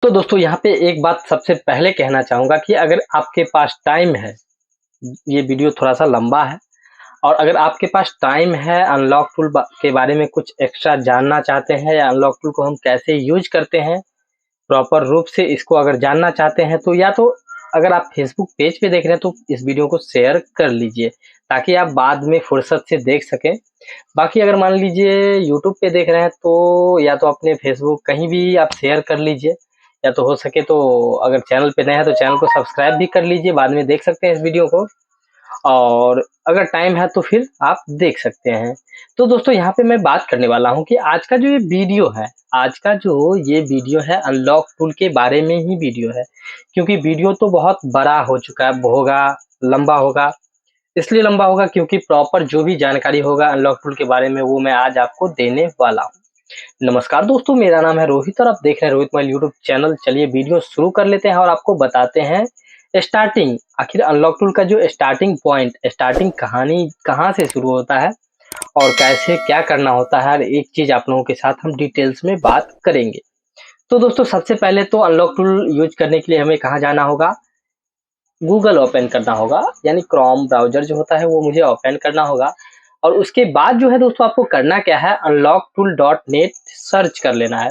तो दोस्तों यहाँ पे एक बात सबसे पहले कहना चाहूँगा कि अगर आपके पास टाइम है, ये वीडियो थोड़ा-सा लंबा है और अगर आपके पास टाइम है अनलॉक टूल के बारे में कुछ एक्स्ट्रा जानना चाहते हैं या अनलॉक टूल को हम कैसे यूज़ करते हैं, प्रॉपर रूप से इसको अगर जानना चाहते हैं तो या तो अगर आप फेसबुक पेज पे देख रहे हैं तो इस वीडियो को शेयर कर लीजिए, ताकि आप बाद में फुर्सत से देख सकें। बाकी अगर मान लीजिए यूट्यूब पे देख रहे हैं तो या तो अपने फेसबुक कहीं भी आप शेयर कर लीजिए, या तो हो सके तो अगर चैनल पे नए हैं तो चैनल को सब्सक्राइब भी कर लीजिए, बाद में देख सकते हैं इस वीडियो को। और अगर टाइम है तो फिर आप देख सकते हैं। तो दोस्तों यहाँ पे मैं बात करने वाला हूँ कि आज का जो ये वीडियो है, आज का जो ये वीडियो है अनलॉक टूल के बारे में ही वीडियो है। क्योंकि वीडियो तो बहुत बड़ा हो चुका है, होगा, लंबा होगा। इसलिए लंबा होगा क्योंकि प्रॉपर जो भी जानकारी होगा अनलॉक टूल के बारे में वो मैं आज आपको देने वाला हूँ। नमस्कार दोस्तों, मेरा नाम है रोहित और आप देख रहे हैं रोहित मोबाइल यूट्यूब चैनल। चलिए वीडियो शुरू कर लेते हैं और आपको बताते हैं स्टार्टिंग, आखिर अनलॉक टूल का जो स्टार्टिंग पॉइंट, स्टार्टिंग कहानी कहाँ से शुरू होता है और कैसे क्या करना होता है, हर एक चीज आप लोगों के साथ हम डिटेल्स में बात करेंगे। तो दोस्तों सबसे पहले तो अनलॉक टूल यूज करने के लिए हमें कहाँ जाना होगा, गूगल ओपन करना होगा, यानी क्रोम ब्राउजर जो होता है वो मुझे ओपन करना होगा। और उसके बाद जो है दोस्तों आपको करना क्या है, unlocktool.net सर्च कर लेना है।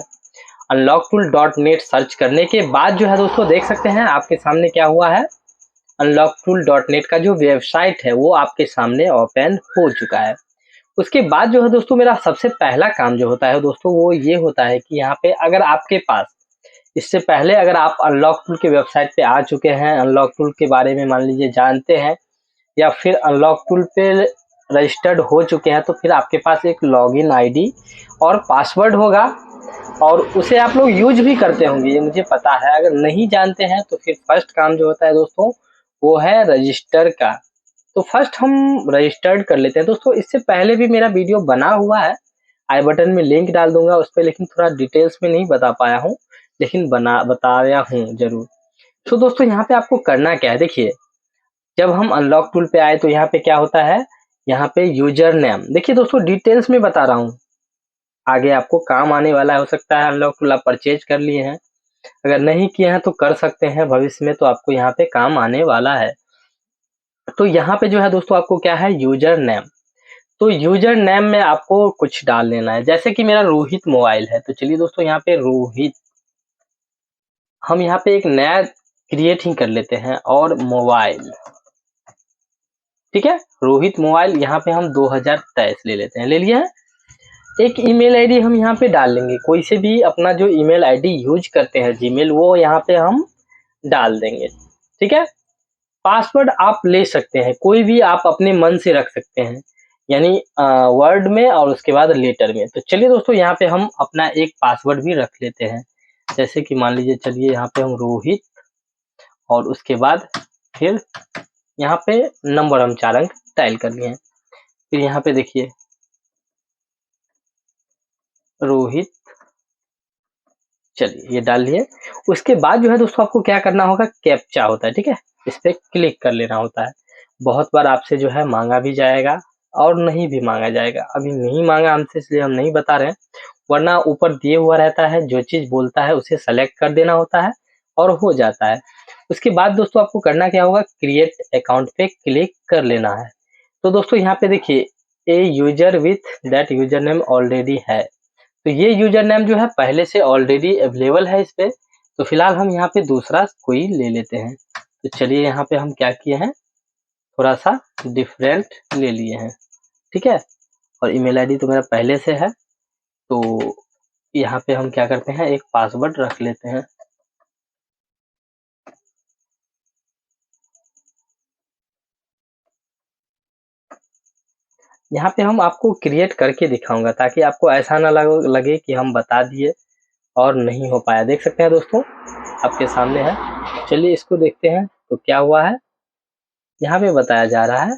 unlocktool.net सर्च करने के बाद जो है दोस्तों देख सकते हैं आपके सामने क्या हुआ है, unlocktool.net का जो वेबसाइट है वो आपके सामने ओपन हो चुका है। उसके बाद जो है दोस्तों मेरा सबसे पहला काम जो होता है दोस्तों वो ये होता है कि यहाँ पे अगर आपके पास इससे पहले अगर आप अनलॉक टूल के वेबसाइट पे आ चुके हैं, अनलॉक टूल के बारे में मान लीजिए जानते हैं या फिर अनलॉक टूल पे रजिस्टर्ड हो चुके हैं, तो फिर आपके पास एक लॉगिन आईडी और पासवर्ड होगा और उसे आप लोग यूज भी करते होंगे, ये मुझे पता है। अगर नहीं जानते हैं तो फिर फर्स्ट काम जो होता है दोस्तों वो है रजिस्टर का। तो फर्स्ट हम रजिस्टर्ड कर लेते हैं दोस्तों। इससे पहले भी मेरा वीडियो बना हुआ है, आई बटन में लिंक डाल दूंगा उस पर, लेकिन थोड़ा डिटेल्स में नहीं बता पाया हूँ, लेकिन बताया हूँ जरूर। तो दोस्तों यहाँ पे आपको करना क्या है, देखिए जब हम अनलॉक टूल पे आए तो यहाँ पे क्या होता है, यहाँ पे यूजर नेम, देखिए दोस्तों डिटेल्स में बता रहा हूँ, आगे आपको काम आने वाला है। हो सकता है अनलॉक टूल आप परचेज कर लिए हैं, अगर नहीं किए हैं तो कर सकते हैं भविष्य में, तो आपको यहाँ पे काम आने वाला है। तो यहाँ पे जो है दोस्तों आपको क्या है, यूजर नेम। तो यूजर नेम में आपको कुछ डाल लेना है, जैसे कि मेरा रोहित मोबाइल है, तो चलिए दोस्तों यहाँ पे रोहित, हम यहाँ पे एक नया क्रिएट ही कर लेते हैं और मोबाइल, ठीक है, रोहित मोबाइल यहाँ पे हम 2023 ले लेते हैं, ले लिया है। एक ईमेल आईडी हम यहाँ पे डाल लेंगे, कोई से भी अपना जो ईमेल आईडी यूज करते हैं जीमेल, वो यहाँ पे हम डाल देंगे, ठीक है। पासवर्ड आप ले सकते हैं, कोई भी आप अपने मन से रख सकते हैं, यानी वर्ड में और उसके बाद लेटर में। तो चलिए दोस्तों यहाँ पे हम अपना एक पासवर्ड भी रख लेते हैं, जैसे कि मान लीजिए, चलिए यहाँ पे हम रोहित और उसके बाद फिर यहाँ पे नंबर हम 4 अंक टाइल कर लिए हैं। फिर यहाँ पे देखिए रोहित, चलिए ये डाल लिए। उसके बाद जो है दोस्तों आपको क्या करना होगा, कैप्चा होता है, ठीक है, इस पे क्लिक कर लेना होता है। बहुत बार आपसे जो है मांगा भी जाएगा और नहीं भी मांगा जाएगा, अभी नहीं मांगा हमसे इसलिए हम नहीं बता रहे हैं, वरना ऊपर दिए हुआ रहता है, जो चीज बोलता है उसे सेलेक्ट कर देना होता है और हो जाता है। उसके बाद दोस्तों आपको करना क्या होगा, क्रिएट अकाउंट पे क्लिक कर लेना है। तो दोस्तों यहाँ पे देखिए, a user with that user name already है, तो ये यूजर नेम जो है पहले से ऑलरेडी अवेलेबल है इस पे। तो फिलहाल हम यहाँ पे दूसरा कोई ले लेते हैं। तो चलिए यहाँ पे हम क्या किए हैं, थोड़ा सा डिफरेंट ले लिए हैं, ठीक है। और ईमेल आईडी तो मेरा पहले से है, तो यहाँ पे हम क्या करते हैं, एक पासवर्ड रख लेते हैं। यहाँ पे हम आपको क्रिएट करके दिखाऊंगा ताकि आपको ऐसा ना लगे कि हम बता दिए और नहीं हो पाया। देख सकते हैं दोस्तों आपके सामने है, चलिए इसको देखते हैं तो क्या हुआ है। यहाँ पे बताया जा रहा है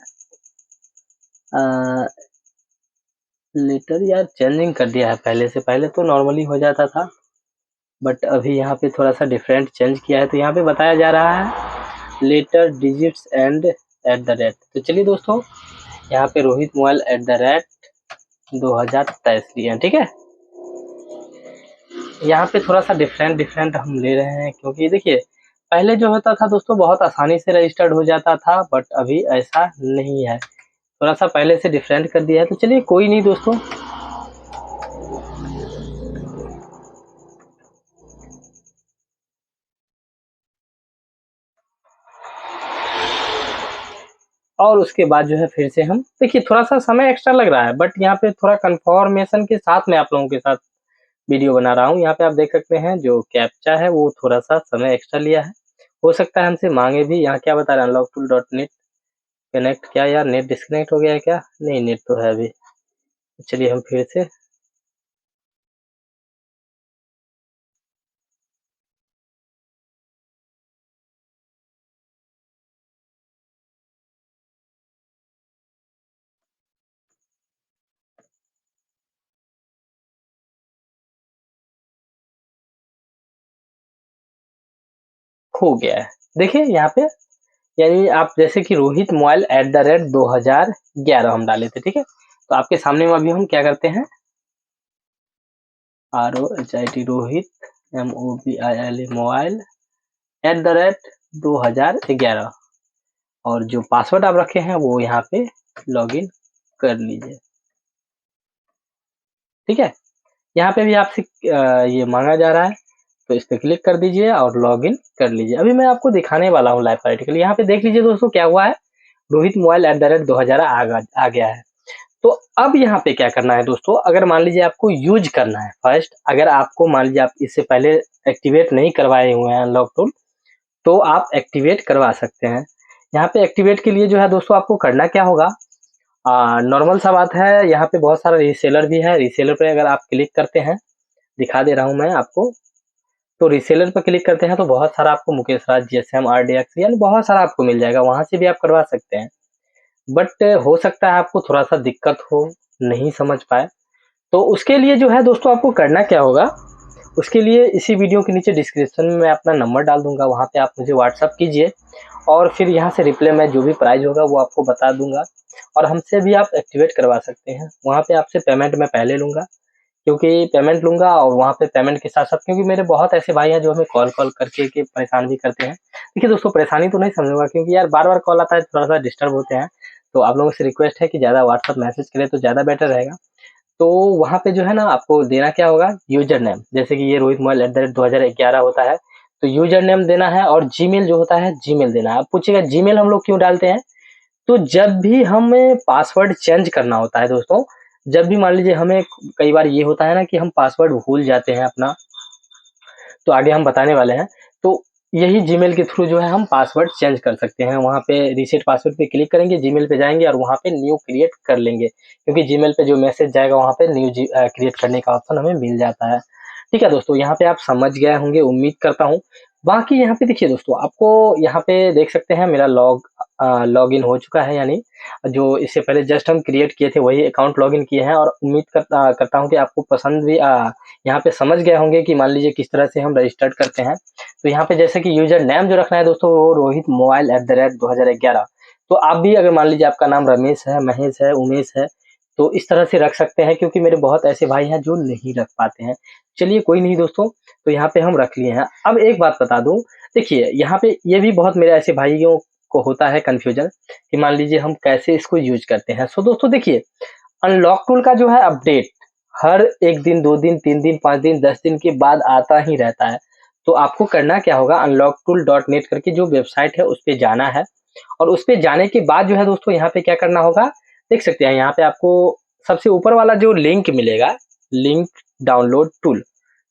लेटर, यार चेंजिंग कर दिया है, पहले से पहले तो नॉर्मली हो जाता था, बट अभी यहाँ पे थोड़ा सा डिफरेंट चेंज किया है। तो यहाँ पे बताया जा रहा है letter digits and at the rate. तो चलिए दोस्तों यहाँ पे रोहित मोबाइल @ 2023 दिए हैं, ठीक है। यहाँ पे थोड़ा सा डिफरेंट हम ले रहे हैं, क्योंकि देखिए पहले जो होता था दोस्तों बहुत आसानी से रजिस्टर्ड हो जाता था, बट अभी ऐसा नहीं है, थोड़ा सा पहले से डिफरेंट कर दिया है। तो चलिए कोई नहीं दोस्तों, और उसके बाद जो है फिर से हम देखिए थोड़ा सा समय एक्स्ट्रा लग रहा है, बट यहाँ पे थोड़ा कंफर्मेशन के साथ में आप लोगों के साथ वीडियो बना रहा हूँ। यहाँ पे आप देख सकते हैं जो कैप्चा है वो थोड़ा सा समय एक्स्ट्रा लिया है, हो सकता है हमसे मांगे भी। यहाँ क्या बता रहा है, unlocktool.net कनेक्ट, क्या यार नेट डिस्कनेक्ट हो गया है क्या? नहीं, नेट तो है अभी। चलिए हम फिर से, खो गया है। देखिए यहाँ पे, यानी आप जैसे कि रोहित मोबाइल @2011 हम डाले थे, ठीक है। तो आपके सामने में अभी हम क्या करते हैं, ROHIT रोहित MOBILE मोबाइल @2011, और जो पासवर्ड आप रखे हैं वो यहाँ पे लॉगिन कर लीजिए, ठीक है। यहाँ पे भी आपसे ये मांगा जा रहा है, तो इस पे क्लिक कर दीजिए और लॉगिन कर लीजिए। अभी मैं आपको दिखाने वाला हूँ लाइव प्रैक्टिकल। यहाँ पे देख लीजिए दोस्तों क्या हुआ है, रोहित मोबाइल @2011 आ गया है। तो अब यहाँ पे क्या करना है दोस्तों, अगर मान लीजिए आपको यूज करना है फर्स्ट, अगर आपको मान लीजिए आप इससे पहले एक्टिवेट नहीं करवाए हुए हैं अनलॉक टूल, तो आप एक्टिवेट करवा सकते हैं। यहाँ पे एक्टिवेट के लिए जो है दोस्तों आपको करना क्या होगा, नॉर्मल सा बात है, यहाँ पे बहुत सारा रीसेलर भी है। रीसेलर पे अगर आप क्लिक करते हैं, दिखा दे रहा हूँ मैं आपको, तो रीसेलर पर क्लिक करते हैं तो बहुत सारा आपको मुकेश राज, GSM, RDX यानी बहुत सारा आपको मिल जाएगा, वहां से भी आप करवा सकते हैं। बट हो सकता है आपको थोड़ा सा दिक्कत हो, नहीं समझ पाए, तो उसके लिए जो है दोस्तों आपको करना क्या होगा, उसके लिए इसी वीडियो के नीचे डिस्क्रिप्शन में मैं अपना नंबर डाल दूंगा, वहाँ पे आप मुझे व्हाट्सअप कीजिए, और फिर यहाँ से रिप्लाई में जो भी प्राइस होगा वो आपको बता दूंगा, और हमसे भी आप एक्टिवेट करवा सकते हैं। वहाँ पे आपसे पेमेंट मैं पहले लूँगा, क्योंकि पेमेंट लूँगा, और वहाँ पे पेमेंट के साथ-साथ, क्योंकि मेरे बहुत ऐसे भाई हैं जो हमें कॉल करके के परेशान भी करते हैं। देखिए दोस्तों परेशानी तो नहीं समझूँगा, क्योंकि यार बार-बार कॉल आता है, थोड़ा-सा डिस्टर्ब होते हैं। तो आप लोगों से रिक्वेस्ट है कि ज़्यादा व्हाट्सएप मैसेज करें तो ज़्यादा बेटर रहेगा। तो वहाँ पे जो है ना आपको देना क्या होगा, यूज़र नेम, जैसे कि ये रोहित मोबाइल @2011 होता है, तो यूज़र नेम देना है, और जीमेल जो होता है जीमेल देना है। आप पूछिएगा जीमेल हम लोग क्यों डालते हैं? तो जब भी हमें पासवर्ड चेंज करना होता है दोस्तों, जब भी मान लीजिए हमें कई बार ये होता है ना कि हम पासवर्ड भूल जाते हैं अपना, तो आगे हम बताने वाले हैं। तो यही जीमेल के थ्रू जो है हम पासवर्ड चेंज कर सकते हैं। वहाँ पे रीसेट पासवर्ड पे क्लिक करेंगे, जीमेल पे जाएँगे और वहाँ पे न्यू क्रिएट कर लेंगे, क्योंकि जीमेल पे जो मैसेज जाएगा वहाँ पे न्यू क्रिएट करने का ऑप्शन हमें मिल जाता है। ठीक है दोस्तों, यहाँ पे आप समझ गए होंगे उम्मीद करता हूँ। बाकी यहाँ पे देखिए दोस्तों, आपको यहाँ पे देख सकते हैं मेरा लॉगिन हो चुका है, यानी जो इससे पहले जस्ट हम क्रिएट किए थे वही अकाउंट लॉगिन किए हैं, और उम्मीद करता हूँ कि आपको पसंद भी यहाँ पे समझ गए होंगे कि मान लीजिए किस तरह से हम रजिस्टर्ड करते हैं। तो यहाँ पे जैसे कि यूजर नेम जो रखना है दोस्तों, वो रोहित मोबाइल @2011। तो आप भी अगर मान लीजिए आपका नाम रमेश है, महेश है, उमेश है, तो इस तरह से रख सकते हैं, क्योंकि मेरे बहुत ऐसे भाई हैं जो नहीं रख पाते हैं। चलिए कोई नहीं दोस्तों, तो यहाँ पे हम रख लिए हैं। अब एक बात बता दूं, देखिए यहाँ पे ये भी बहुत मेरे ऐसे भाइयों को होता है कंफ्यूजन, कि मान लीजिए हम कैसे इसको यूज करते हैं। सो दोस्तों देखिए, अनलॉक टूल का जो है अपडेट हर 1 दिन, 2 दिन, 3 दिन, 5 दिन, 10 दिन के बाद आता ही रहता है। तो आपको करना क्या होगा, unlocktool.net करके जो वेबसाइट है उस पे जाना है, और उस पे जाने के बाद जो है दोस्तों यहाँ पे क्या करना होगा, देख सकते हैं यहाँ पे आपको सबसे ऊपर वाला जो लिंक मिलेगा, लिंक डाउनलोड टूल,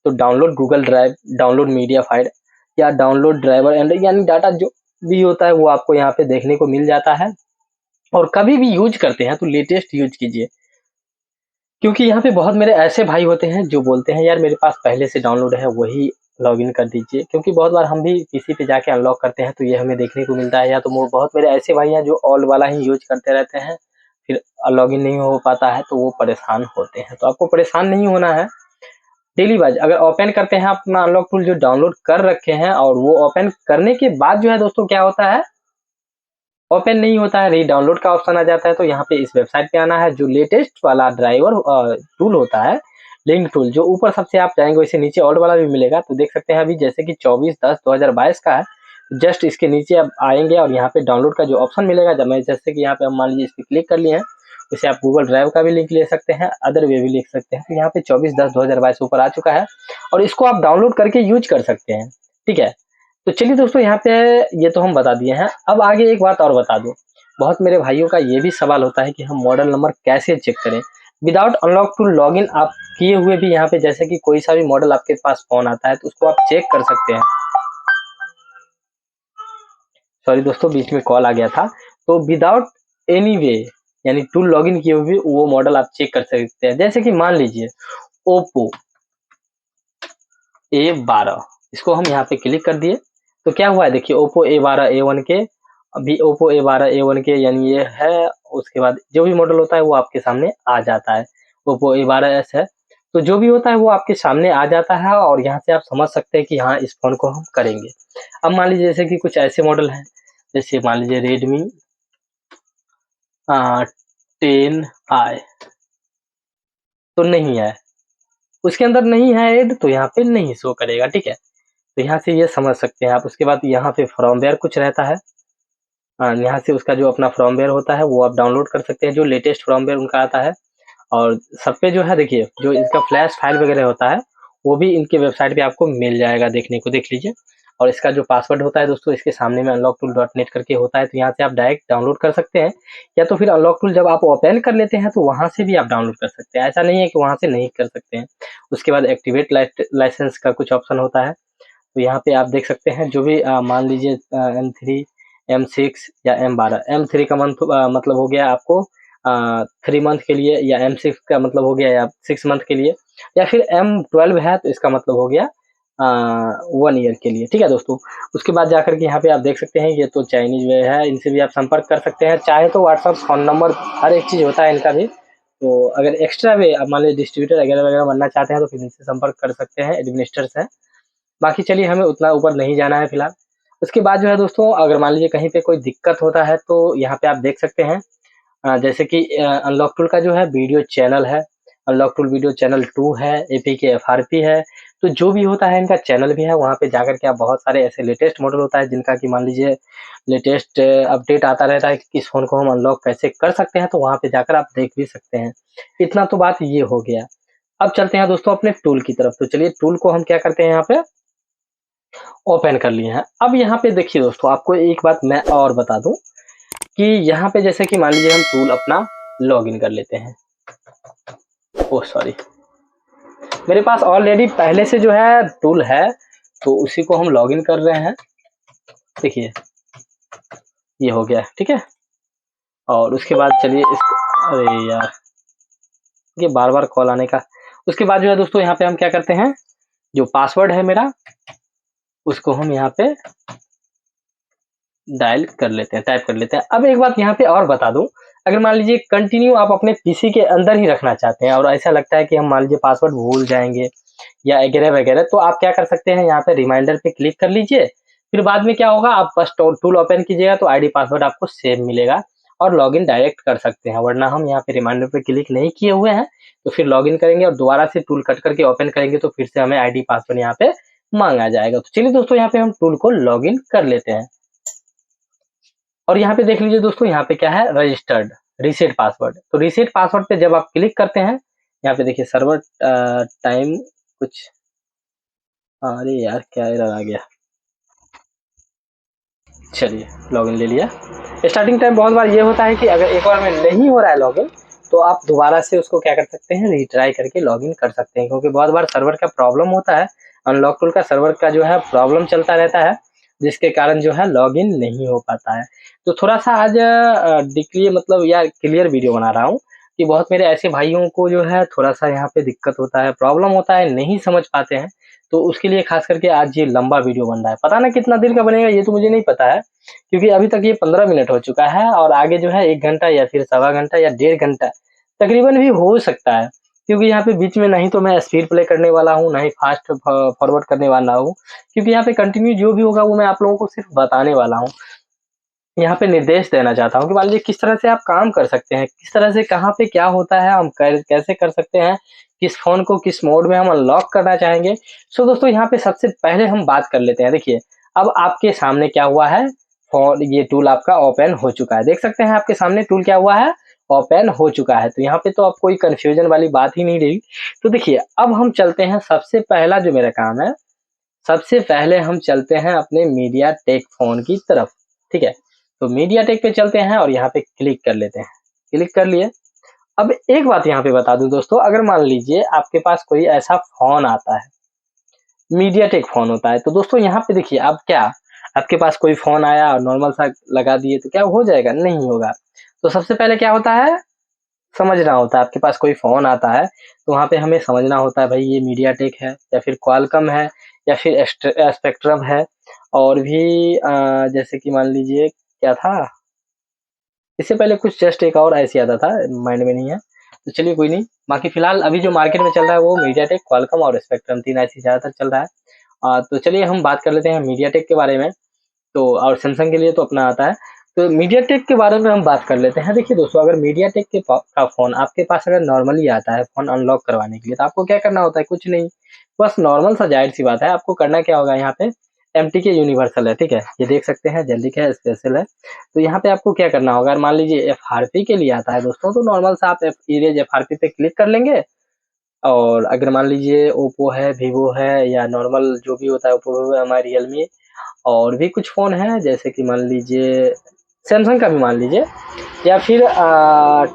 तो download Google drive, download media file, या डाउनलोड ड्राइवर एंड यानी डाटा जो भी होता है वो आपको यहाँ पे देखने को मिल जाता है। और कभी भी यूज करते हैं तो लेटेस्ट यूज कीजिए, क्योंकि यहाँ पे बहुत मेरे ऐसे भाई होते हैं जो बोलते हैं यार मेरे पास पहले से डाउनलोड है वही लॉगिन कर दीजिए, क्योंकि बहुत बार हम भी पीसी पे जाके अनलॉक करते हैं तो ये हमें देखने को मिलता है, या तो बहुत मेरे ऐसे भाई हैं जो ऑल वाला ही यूज करते रहते हैं, फिर लॉगिन नहीं हो पाता है तो वो परेशान होते हैं। तो आपको परेशान नहीं होना है, डेली वाइज अगर ओपन करते हैं अपना अनलॉक टूल जो डाउनलोड कर रखे हैं, और वो ओपन करने के बाद जो है दोस्तों क्या होता है, ओपन नहीं होता है, री डाउनलोड का ऑप्शन आ जाता है। तो यहाँ पे इस वेबसाइट पे आना है, जो लेटेस्ट वाला ड्राइवर टूल होता है लिंक टूल जो ऊपर सबसे आप जाएंगे वैसे नीचे ऑल वाला भी मिलेगा। तो देख सकते हैं अभी जैसे कि 24/10/2022 का है, जस्ट इसके नीचे आप आएंगे और यहाँ पे डाउनलोड का जो ऑप्शन मिलेगा, जब मैं जैसे कि यहाँ पे हम मान लीजिए इस पर क्लिक कर लिए हैं, वैसे आप गूगल ड्राइव का भी लिंक ले सकते हैं, अदर वे भी लिख सकते हैं। तो यहाँ पे 24/10/2022 ऊपर आ चुका है और इसको आप डाउनलोड करके यूज कर सकते हैं, ठीक है। तो चलिए दोस्तों, यहाँ पे ये तो हम बता दिए हैं। अब आगे एक बात और बता दूं, बहुत मेरे भाइयों का ये भी सवाल होता है कि हम मॉडल नंबर कैसे चेक करें विदाउट अनलॉक टूल लॉगिन आप किए हुए भी। यहाँ पे जैसे कि कोई सा भी मॉडल आपके पास फोन आता है तो उसको आप चेक कर सकते हैं। सॉरी दोस्तों, बीच में कॉल आ गया था। तो विदाउट एनी वे यानी टूल लॉगिन किए हुए वो मॉडल आप चेक कर सकते हैं। जैसे कि मान लीजिए ओप्पो A12, इसको हम यहाँ पे क्लिक कर दिए तो क्या हुआ है देखिए, ओप्पो A12A1 के, अभी ओप्पो A12A1 के यानी ये है। उसके बाद जो भी मॉडल होता है वो आपके सामने आ जाता है। ओप्पो A12s है, तो जो भी होता है वो आपके सामने आ जाता है और यहाँ से आप समझ सकते हैं कि हाँ इस फोन को हम करेंगे। अब मान लीजिए जैसे कि कुछ ऐसे मॉडल हैं, जैसे मान लीजिए Redmi 10i, तो नहीं है, उसके अंदर नहीं है ऐड, तो यहाँ पे नहीं शो करेगा, ठीक है। तो यहाँ से ये समझ सकते हैं आप। उसके बाद यहाँ पे फर्मवेयर कुछ रहता है, यहाँ से उसका जो अपना फर्मवेयर होता है वो आप डाउनलोड कर सकते हैं, जो लेटेस्ट फर्मवेयर उनका आता है। और सब पे जो है देखिए, जो इसका फ्लैश फाइल वगैरह होता है वो भी इनके वेबसाइट पे आपको मिल जाएगा, देखने को देख लीजिए। और इसका जो पासवर्ड होता है दोस्तों, इसके सामने में unlocktool.net करके होता है, तो यहाँ से आप डायरेक्ट डाउनलोड कर सकते हैं, या तो फिर अनलॉक टूल जब आप ओपन कर लेते हैं तो वहाँ से भी आप डाउनलोड कर सकते हैं। ऐसा नहीं है कि वहाँ से नहीं कर सकते हैं। उसके बाद एक्टिवेट लाइसेंस का कुछ ऑप्शन होता है, तो यहाँ पे आप देख सकते हैं जो भी मान लीजिए M3, M6 या M12। M3 का मतलब हो गया आपको 3 मंथ के लिए, या M6 का मतलब हो गया या 6 मंथ के लिए, या फिर M12 है तो इसका मतलब हो गया 1 ईयर के लिए, ठीक है दोस्तों। उसके बाद जाकर के यहाँ पे आप देख सकते हैं ये तो चाइनीज वे है, इनसे भी आप संपर्क कर सकते हैं। चाहे तो व्हाट्सअप, फोन नंबर, हर एक चीज़ होता है इनका भी। तो अगर एक्स्ट्रा वे आप मान लीजिए डिस्ट्रीब्यूटर वगैरह वगैरह बनना चाहते हैं तो फिर इनसे संपर्क कर सकते हैं, एडमिनिस्ट्रेटर्स है। बाकी चलिए, हमें उतना ऊपर नहीं जाना है फिलहाल। उसके बाद जो है दोस्तों, अगर मान लीजिए कहीं पे कोई दिक्कत होता है तो यहाँ पे आप देख सकते हैं जैसे कि अनलॉक टूल का जो है वीडियो चैनल है, अनलॉक टूल वीडियो चैनल 2 है, APK FRP है। तो जो भी होता है इनका चैनल भी है, वहाँ पे जाकर के आप बहुत सारे ऐसे लेटेस्ट मॉडल होता है जिनका कि मान लीजिए लेटेस्ट अपडेट आता रहता है कि इस फ़ोन को हम अनलॉक कैसे कर सकते हैं, तो वहाँ पे जाकर आप देख भी सकते हैं। इतना तो बात ये हो गया। अब चलते हैं दोस्तों अपने टूल की तरफ। तो चलिए, टूल को हम क्या करते हैं, यहाँ पे ओपन कर लिए हैं। अब यहाँ पे देखिए दोस्तों, आपको एक बात मैं और बता दूं कि यहाँ पे जैसे कि मान लीजिए हम टूल अपना लॉगिन कर लेते हैं। ओह सॉरी, मेरे पास ऑलरेडी पहले से जो है टूल है, तो उसी को हम लॉगिन कर रहे हैं। देखिए ये हो गया, ठीक है। और उसके बाद चलिए इसको, अरे यार ये बार बार कॉल आने का। उसके बाद जो है दोस्तों, यहाँ पे हम क्या करते हैं, जो पासवर्ड है मेरा उसको हम यहाँ पे डायल कर लेते हैं, टाइप कर लेते हैं। अब एक बात यहाँ पे और बता दूं, अगर मान लीजिए कंटिन्यू आप अपने पीसी के अंदर ही रखना चाहते हैं और ऐसा लगता है कि हम मान लीजिए पासवर्ड भूल जाएंगे या वगैरह वगैरह, तो आप क्या कर सकते हैं, यहाँ पे रिमाइंडर पे क्लिक कर लीजिए। फिर बाद में क्या होगा, आप बस टूल ओपन कीजिएगा तो आईडी पासवर्ड आपको सेम मिलेगा और लॉगिन डायरेक्ट कर सकते हैं। वरना हम यहाँ पे रिमाइंडर पे क्लिक नहीं किए हुए हैं, तो फिर लॉगिन करेंगे और दोबारा से टूल कट करके ओपन करेंगे तो फिर से हमें आईडी पासवर्ड यहाँ पे मांगा जाएगा। तो चलिए दोस्तों, यहाँ पे हम टूल को लॉगिन कर लेते हैं। और यहाँ पे देख लीजिए दोस्तों, यहाँ पे क्या है, रजिस्टर्ड रीसेट पासवर्ड। तो रीसेट पासवर्ड पे जब आप क्लिक करते हैं, यहाँ पे देखिए सर्वर टाइम कुछ, अरे यार क्या एरर आ गया। चलिए लॉगिन ले लिया। स्टार्टिंग टाइम बहुत बार ये होता है कि अगर एक बार में नहीं हो रहा है लॉगिन, तो आप दोबारा से उसको क्या कर सकते हैं, रीट्राई करके लॉगिन कर सकते हैं, क्योंकि बहुत बार सर्वर का प्रॉब्लम होता है। अनलॉक टूल का सर्वर का जो है प्रॉब्लम चलता रहता है, जिसके कारण जो है लॉगिन नहीं हो पाता है। तो थोड़ा सा आज मतलब यार क्लियर वीडियो बना रहा हूँ कि बहुत मेरे ऐसे भाइयों को जो है थोड़ा सा यहाँ पे दिक्कत होता है, प्रॉब्लम होता है, नहीं समझ पाते हैं। तो उसके लिए खास करके आज ये लंबा वीडियो बन रहा है। पता ना कितना देर का बनेगा, ये तो मुझे नहीं पता है, क्योंकि अभी तक ये 15 मिनट हो चुका है और आगे जो है 1 घंटा या फिर सवा घंटा या 1.5 घंटा तकरीबन भी हो सकता है। क्योंकि यहाँ पे बीच में नहीं तो मैं स्पीड प्ले करने वाला हूँ, ना ही फास्ट फॉरवर्ड करने वाला हूँ, क्योंकि यहाँ पे कंटिन्यू जो भी होगा वो मैं आप लोगों को सिर्फ बताने वाला हूँ। यहाँ पे निर्देश देना चाहता हूँ कि मान लीजिए किस तरह से आप काम कर सकते हैं, किस तरह से कहाँ पे क्या होता है, हम कैसे कर सकते हैं, किस फ़ोन को किस मोड में हम अनलॉक करना चाहेंगे। सो दोस्तों यहाँ पे सबसे पहले हम बात कर लेते हैं। देखिए, अब आपके सामने क्या हुआ है, फ़ोन ये टूल आपका ओपन हो चुका है। देख सकते हैं आपके सामने टूल क्या हुआ है, ओपन हो चुका है। तो यहाँ पे तो अब कोई कन्फ्यूज़न वाली बात ही नहीं रही। तो देखिए, अब हम चलते हैं, सबसे पहला जो मेरा काम है, सबसे पहले हम चलते हैं अपने मीडियाटेक फ़ोन की तरफ, ठीक है? तो मीडियाटेक पे चलते हैं और यहाँ पे क्लिक कर लेते हैं। क्लिक कर लिए। अब एक बात यहाँ पे बता दूँ दोस्तों, अगर मान लीजिए आपके पास कोई ऐसा फ़ोन आता है, मीडियाटेक फ़ोन होता है, तो दोस्तों यहाँ पे देखिए, अब क्या, आपके पास कोई फ़ोन आया और नॉर्मल सा लगा दिए तो क्या हो जाएगा? नहीं होगा। तो सबसे पहले क्या होता है, समझना होता है। आपके पास कोई फ़ोन आता है, तो वहाँ पे हमें समझना होता है भाई ये मीडियाटेक है या फिर क्वालकॉम है या फिर स्पेक्ट्रम है, और भी जैसे कि मान लीजिए क्या था, इससे पहले कुछ जस्ट एक और ऐसे आता था, माइंड में नहीं है। तो चलिए कोई नहीं, बाकी फ़िलहाल अभी जो मार्केट में चल रहा है वो मीडियाटेक, क्वालकॉम और स्पेक्ट्रम 3 ऐसे ज़्यादातर चल रहा है। तो चलिए हम बात कर लेते हैं मीडियाटेक के बारे में। तो और सैमसंग के लिए तो अपना आता है। तो मीडियाटेक के बारे में हम बात कर लेते हैं। देखिए दोस्तों, अगर मीडियाटेक के का फ़ोन आपके पास अगर नॉर्मली आता है फ़ोन अनलॉक करवाने के लिए, तो आपको क्या करना होता है? कुछ नहीं, बस नॉर्मल सा ज़ाहिर-सी बात है, आपको करना क्या होगा, यहाँ पे एमटीके यूनिवर्सल है, ठीक है? ये देख सकते हैं, जेलिक है, स्पेशल है। तो यहाँ पे आपको क्या करना होगा, मान लीजिए एफआरपी के लिए आता है दोस्तों, तो नॉर्मल सा आप इरेज़ एफआरपी पे क्लिक कर लेंगे। और अगर मान लीजिए ओप्पो है, वीवो है या नॉर्मल जो भी होता है, ओप्पो, वीवो, एमआई, रियलमी और भी कुछ फ़ोन हैं, जैसे कि मान लीजिए सैमसंग का भी मान लीजिए, या फिर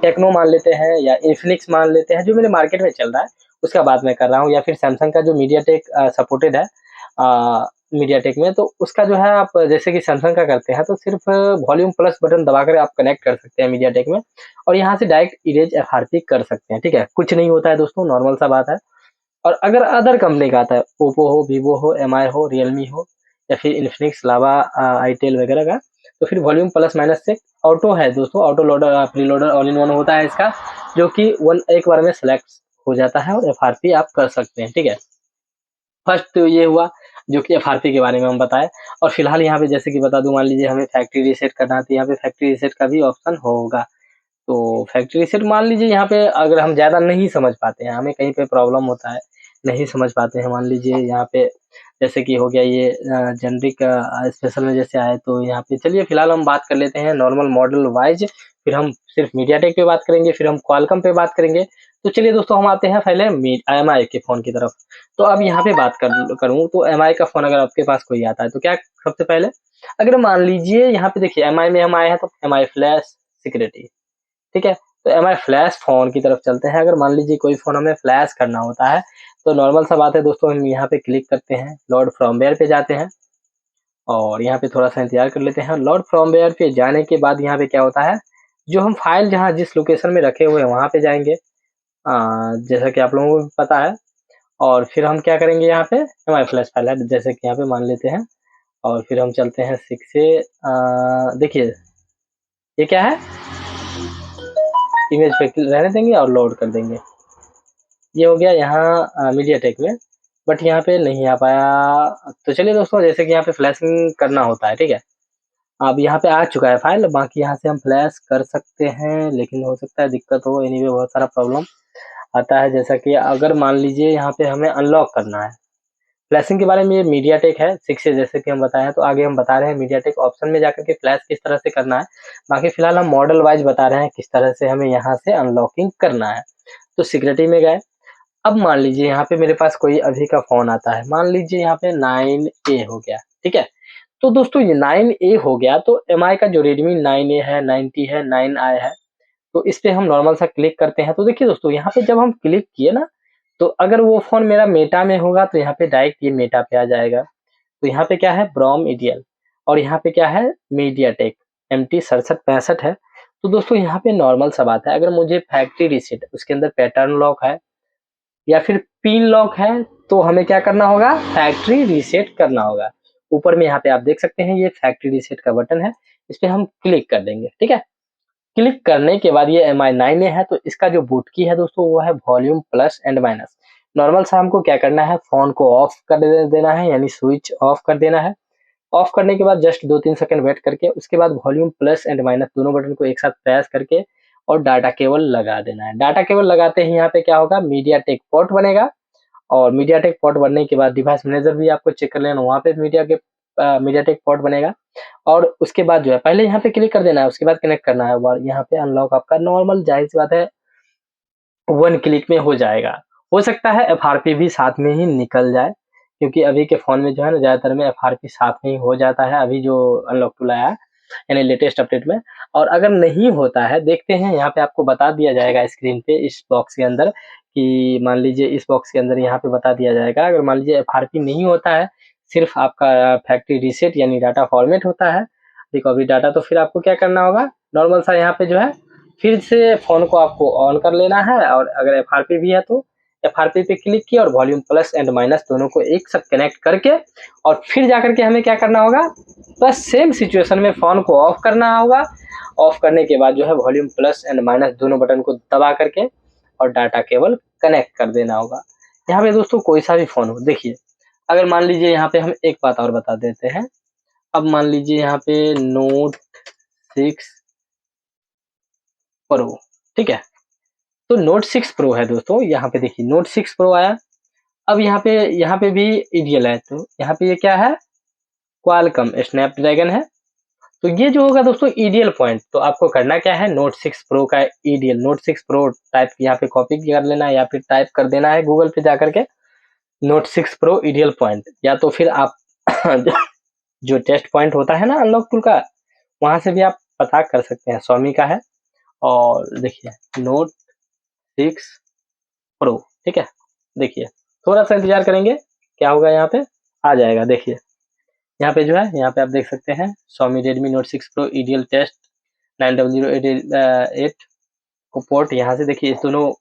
टेक्नो मान लेते हैं या इन्फिनिक्स मान लेते हैं, जो मेरे मार्केट में चल रहा है, उसका बात मैं कर रहा हूँ। या फिर सैमसंग का जो मीडियाटेक सपोर्टेड है मीडियाटेक में, तो उसका जो है, आप जैसे कि सैमसंग का करते हैं, तो सिर्फ़ वॉल्यूम प्लस बटन दबाकर आप कनेक्ट कर सकते हैं मीडियाटेक में, और यहाँ से डायरेक्ट इरेज़ एफआरपी कर सकते हैं, ठीक है? कुछ नहीं होता है दोस्तों, नॉर्मल सा बात है। और अगर अदर कंपनी का आता है, ओप्पो हो, वीवो हो, एमआई हो, रियलमी हो या फिर इन्फिनिक्स, लावा, आईटेल वगैरह का, तो फिर वॉल्यूम प्लस माइनस से ऑटो है दोस्तों, auto loader, preloader all in one होता है इसका, जो कि एक बार में सेलेक्ट हो जाता है और एफआरपी आप कर सकते हैं, ठीक है? फर्स्ट तो ये हुआ जो कि एफआरपी के बारे में हम बताएँ। और फिलहाल यहाँ पे जैसे कि बता दूँ, मान लीजिए हमें फैक्ट्री रीसेट करना है, तो यहाँ पे फैक्ट्री रीसेट का भी ऑप्शन होगा। तो फैक्ट्री रीसेट मान लीजिए यहाँ पे अगर हम ज़्यादा नहीं समझ पाते हैं, हमें कहीं पे प्रॉब्लम होता है, नहीं समझ पाते हैं, मान लीजिए यहाँ पे जैसे कि हो गया ये जेनरिक स्पेशल में जैसे आए, तो यहाँ पे चलिए फिलहाल हम बात कर लेते हैं नॉर्मल मॉडल वाइज़, फिर हम सिर्फ मीडियाटेक पे बात करेंगे, फिर हम क्वालकॉम पे बात करेंगे। तो चलिए दोस्तों, हम आते हैं पहले एमआई के फ़ोन की तरफ। तो अब यहाँ पे बात करूँ तो एमआई का फ़ोन अगर आपके पास कोई आता है, तो क्या सबसे पहले, अगर मान लीजिए यहाँ पे देखिए एमआई में हम आए हैं, तो एमआई फ्लैश सिक्योरिटी, ठीक है? तो एमआई फ्लैश फ़ोन की तरफ चलते हैं। अगर मान लीजिए कोई फ़ोन हमें फ्लैश करना होता है, तो नॉर्मल सा बात है दोस्तों, हम यहाँ पे क्लिक करते हैं, लोड फ्रॉमवेयर पे जाते हैं और यहाँ पे थोड़ा-सा इंतज़ार कर लेते हैं। लोड फ्रॉमवेयर पे जाने के बाद यहाँ पे क्या होता है, जो हम फ़ाइल जहाँ जिस लोकेशन में रखे हुए हैं, वहाँ पे जाएँगे, जैसा कि आप लोगों को भी पता है। और फिर हम क्या करेंगे, यहाँ पे एमआई फ्लैश फाइल है, जैसे कि यहाँ पे मान लेते हैं, और फिर हम चलते हैं 6 से देखिए, ये क्या है, इमेज पे रहने देंगे और लोड कर देंगे। ये हो गया यहाँ मीडियाटेक में, बट यहाँ पे नहीं आ पाया। तो चलिए दोस्तों, जैसे कि यहाँ पे फ्लैशिंग करना होता है, ठीक है? अब यहाँ पे आ चुका है फाइल, बाकी यहाँ से हम फ्लैश कर सकते हैं, लेकिन हो सकता है दिक्कत हो, एनीवे बहुत सारा प्रॉब्लम आता है। जैसा कि अगर मान लीजिए यहाँ पे हमें अनलॉक करना है, फ्लैशिंग के बारे में ये मीडियाटेक है 6 से, जैसे कि हम बताए हैं, तो आगे हम बता रहे हैं मीडियाटेक ऑप्शन में जाकर के फ्लैश किस तरह से करना है। बाकी फिलहाल हम मॉडल वाइज़ बता रहे हैं किस तरह से हमें यहाँ से अनलॉकिंग करना है। तो सिक्योरिटी में गए, अब मान लीजिए यहाँ पे मेरे पास कोई अभी का फ़ोन आता है, मान लीजिए यहाँ पे 9A हो गया, ठीक है? तो दोस्तों ये 9A हो गया, तो एमआई का जो रेडमी 9A है, 9T है, 9i है, तो इस पे हम नॉर्मल सा क्लिक करते हैं। तो देखिए दोस्तों, यहाँ पे जब हम क्लिक किए ना, तो अगर वो फ़ोन मेरा मेटा में होगा, तो यहाँ पे डायरेक्ट ये मेटा पे आ जाएगा। तो यहाँ पे क्या है, ब्रॉम ईडीएल, और यहाँ पे क्या है, मीडियाटेक MT 6765 है। तो दोस्तों यहाँ पे नॉर्मल सा बात है, अगर मुझे फैक्ट्री रीसेट, उसके अंदर पैटर्न लॉक है या फिर पिन लॉक है, तो हमें क्या करना होगा, फैक्ट्री रीसेट करना होगा। ऊपर में यहाँ पे आप देख सकते हैं, ये फैक्ट्री रीसेट का बटन है, इस पे हम क्लिक कर देंगे, ठीक है? क्लिक करने के बाद ये एमआई 9A है, तो इसका जो बूट की है दोस्तों, वो है volume plus and minus. Normal सा हमको क्या करना है, फ़ोन को ऑफ कर देना है, यानी स्विच ऑफ कर देना है। ऑफ करने के बाद जस्ट 2-3 सेकंड वेट करके उसके बाद वॉल्यूम प्लस एंड माइनस दोनों बटन को एक साथ प्रेस करके और डाटा केबल लगा देना है। डाटा केबल लगाते ही यहाँ पे क्या होगा, मीडियाटेक पोर्ट बनेगा और मीडियाटेक पोर्ट बनने के बाद डिवाइस मैनेजर भी आपको चेक कर लेना, वहाँ पे मीडियाटेक पोर्ट बनेगा और उसके बाद जो है पहले यहाँ पे क्लिक कर देना है, उसके बाद कनेक्ट करना है और यहाँ पे अनलॉक आपका नॉर्मल जाहिर सी बात है 1 क्लिक में हो जाएगा। हो सकता है एफआरपी भी साथ में ही निकल जाए, क्योंकि अभी के फ़ोन में जो है ना ज़्यादातर में एफआरपी साथ में ही हो जाता है, अभी जो अनलॉक टूल आया है यानी लेटेस्ट अपडेट में। और अगर नहीं होता है, देखते हैं यहाँ पे आपको बता दिया जाएगा स्क्रीन पे इस बॉक्स के अंदर कि मान लीजिए इस बॉक्स के अंदर यहाँ पे बता दिया जाएगा, अगर मान लीजिए एफआरपी नहीं होता है, सिर्फ आपका फैक्ट्री रीसेट यानी डाटा फॉर्मेट होता है, रिकवरी डाटा, तो फिर आपको क्या करना होगा, नॉर्मल सा यहाँ पे जो है फिर से फ़ोन को आपको ऑन कर लेना है और अगर एफआरपी भी है तो एफआरपी पे क्लिक किया और वॉल्यूम प्लस एंड माइनस दोनों को एक साथ कनेक्ट करके और फिर जाकर के हमें क्या करना होगा, बस सेम सिचुएशन में फ़ोन को ऑफ करना होगा। ऑफ करने के बाद जो है वॉल्यूम प्लस एंड माइनस दोनों बटन को दबा करके और डाटा केबल कनेक्ट कर देना होगा। यहाँ पे दोस्तों कोई सा भी फ़ोन हो, देखिए अगर मान लीजिए यहाँ पे हम एक बात और बता देते हैं, अब मान लीजिए यहाँ पे नोट 6 प्रो, ठीक है, तो नोट 6 प्रो है दोस्तों, यहाँ पे देखिए नोट 6 प्रो आया। अब यहाँ पे भी ईडीएल है, तो यहाँ पे ये क्या है, क्वालकॉम स्नैपड्रैगन है। तो ये जो होगा दोस्तों ईडीएल पॉइंट, तो आपको करना क्या है, नोट 6 प्रो का ईडीएल नोट 6 प्रो टाइप यहाँ पे कॉपी कर लेना है या फिर टाइप कर देना है गूगल पे जाकर के नोट 6 प्रो ईडीएल पॉइंट, या तो फिर आप जो टेस्ट पॉइंट होता है ना अनलॉक टूल का, वहां से भी आप पता कर सकते हैं, Xiaomi का है। और देखिए नोट 6 प्रो, ठीक है, देखिए थोड़ा सा इंतजार करेंगे, क्या होगा यहाँ पे आ जाएगा। देखिए यहाँ पे जो है, यहाँ पे आप देख सकते हैं Xiaomi Redmi Note 6 Pro EDL test 90088 को पोर्ट, यहाँ से देखिए इस दोनों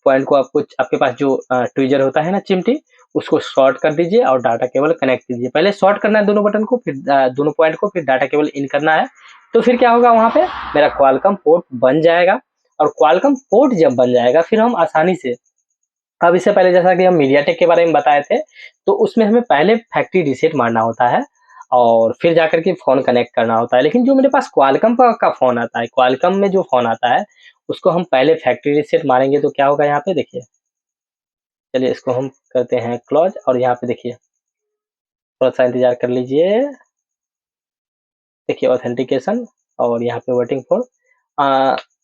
पॉइंट को आपको आपके पास जो ट्विजर होता है ना चिमटी, उसको शॉर्ट कर दीजिए और डाटा केबल कनेक्ट कीजिए। पहले शॉर्ट करना है दोनों बटन को, फिर दोनों पॉइंट को, फिर डाटा केबल इन करना है। तो फिर क्या होगा, वहाँ पे मेरा क्वालकॉम पोर्ट बन जाएगा और क्वालकॉम पोर्ट जब बन जाएगा फिर हम आसानी से, अब इससे पहले जैसा कि हम मीडियाटेक के बारे में बताए थे, तो उसमें हमें पहले फैक्ट्री रीसेट मारना होता है और फिर जाकर के फ़ोन कनेक्ट करना होता है। लेकिन जो मेरे पास क्वालकॉम का फ़ोन आता है, क्वालकॉम में जो फ़ोन आता है, उसको हम पहले फैक्ट्री रीसेट मारेंगे तो क्या होगा यहाँ पे देखिए, चलिए इसको हम करते हैं क्लोज़ और यहाँ पे देखिए, थोड़ा-सा इंतज़ार कर लीजिए। देखिए ऑथेंटिकेशन और यहाँ पे वेटिंग फॉर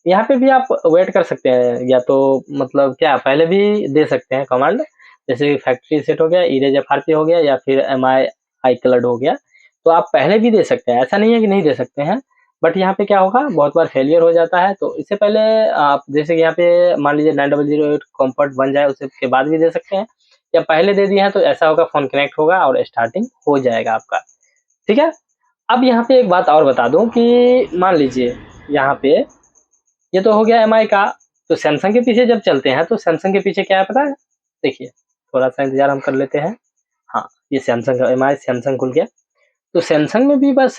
यहाँ पे भी आप वेट कर सकते हैं, या तो मतलब क्या पहले भी दे सकते हैं कमांड, जैसे फैक्ट्री सेट हो गया, इरेज एफआरपी हो गया या फिर एमआई आई कलर्ड हो गया, तो आप पहले भी दे सकते हैं, ऐसा नहीं है कि नहीं दे सकते हैं। बट यहाँ पे क्या होगा, बहुत बार फेलियर हो जाता है, तो इससे पहले आप जैसे कि यहाँ पे मान लीजिए 9008 कॉम्फर्ट बन जाए उसके बाद भी दे सकते हैं, या पहले दे दिए हैं तो ऐसा होगा फ़ोन कनेक्ट होगा और स्टार्टिंग हो जाएगा आपका, ठीक है। अब यहाँ पे एक बात और बता दूँ कि मान लीजिए यहाँ पे ये तो हो गया एमआई का, तो सैमसंग के पीछे जब चलते हैं तो सैमसंग के पीछे क्या है पता है? देखिए, थोड़ा-सा इंतज़ार हम कर लेते हैं। हाँ, ये सैमसंग का एमआई सैमसंग खुल गया। तो सैमसंग में भी बस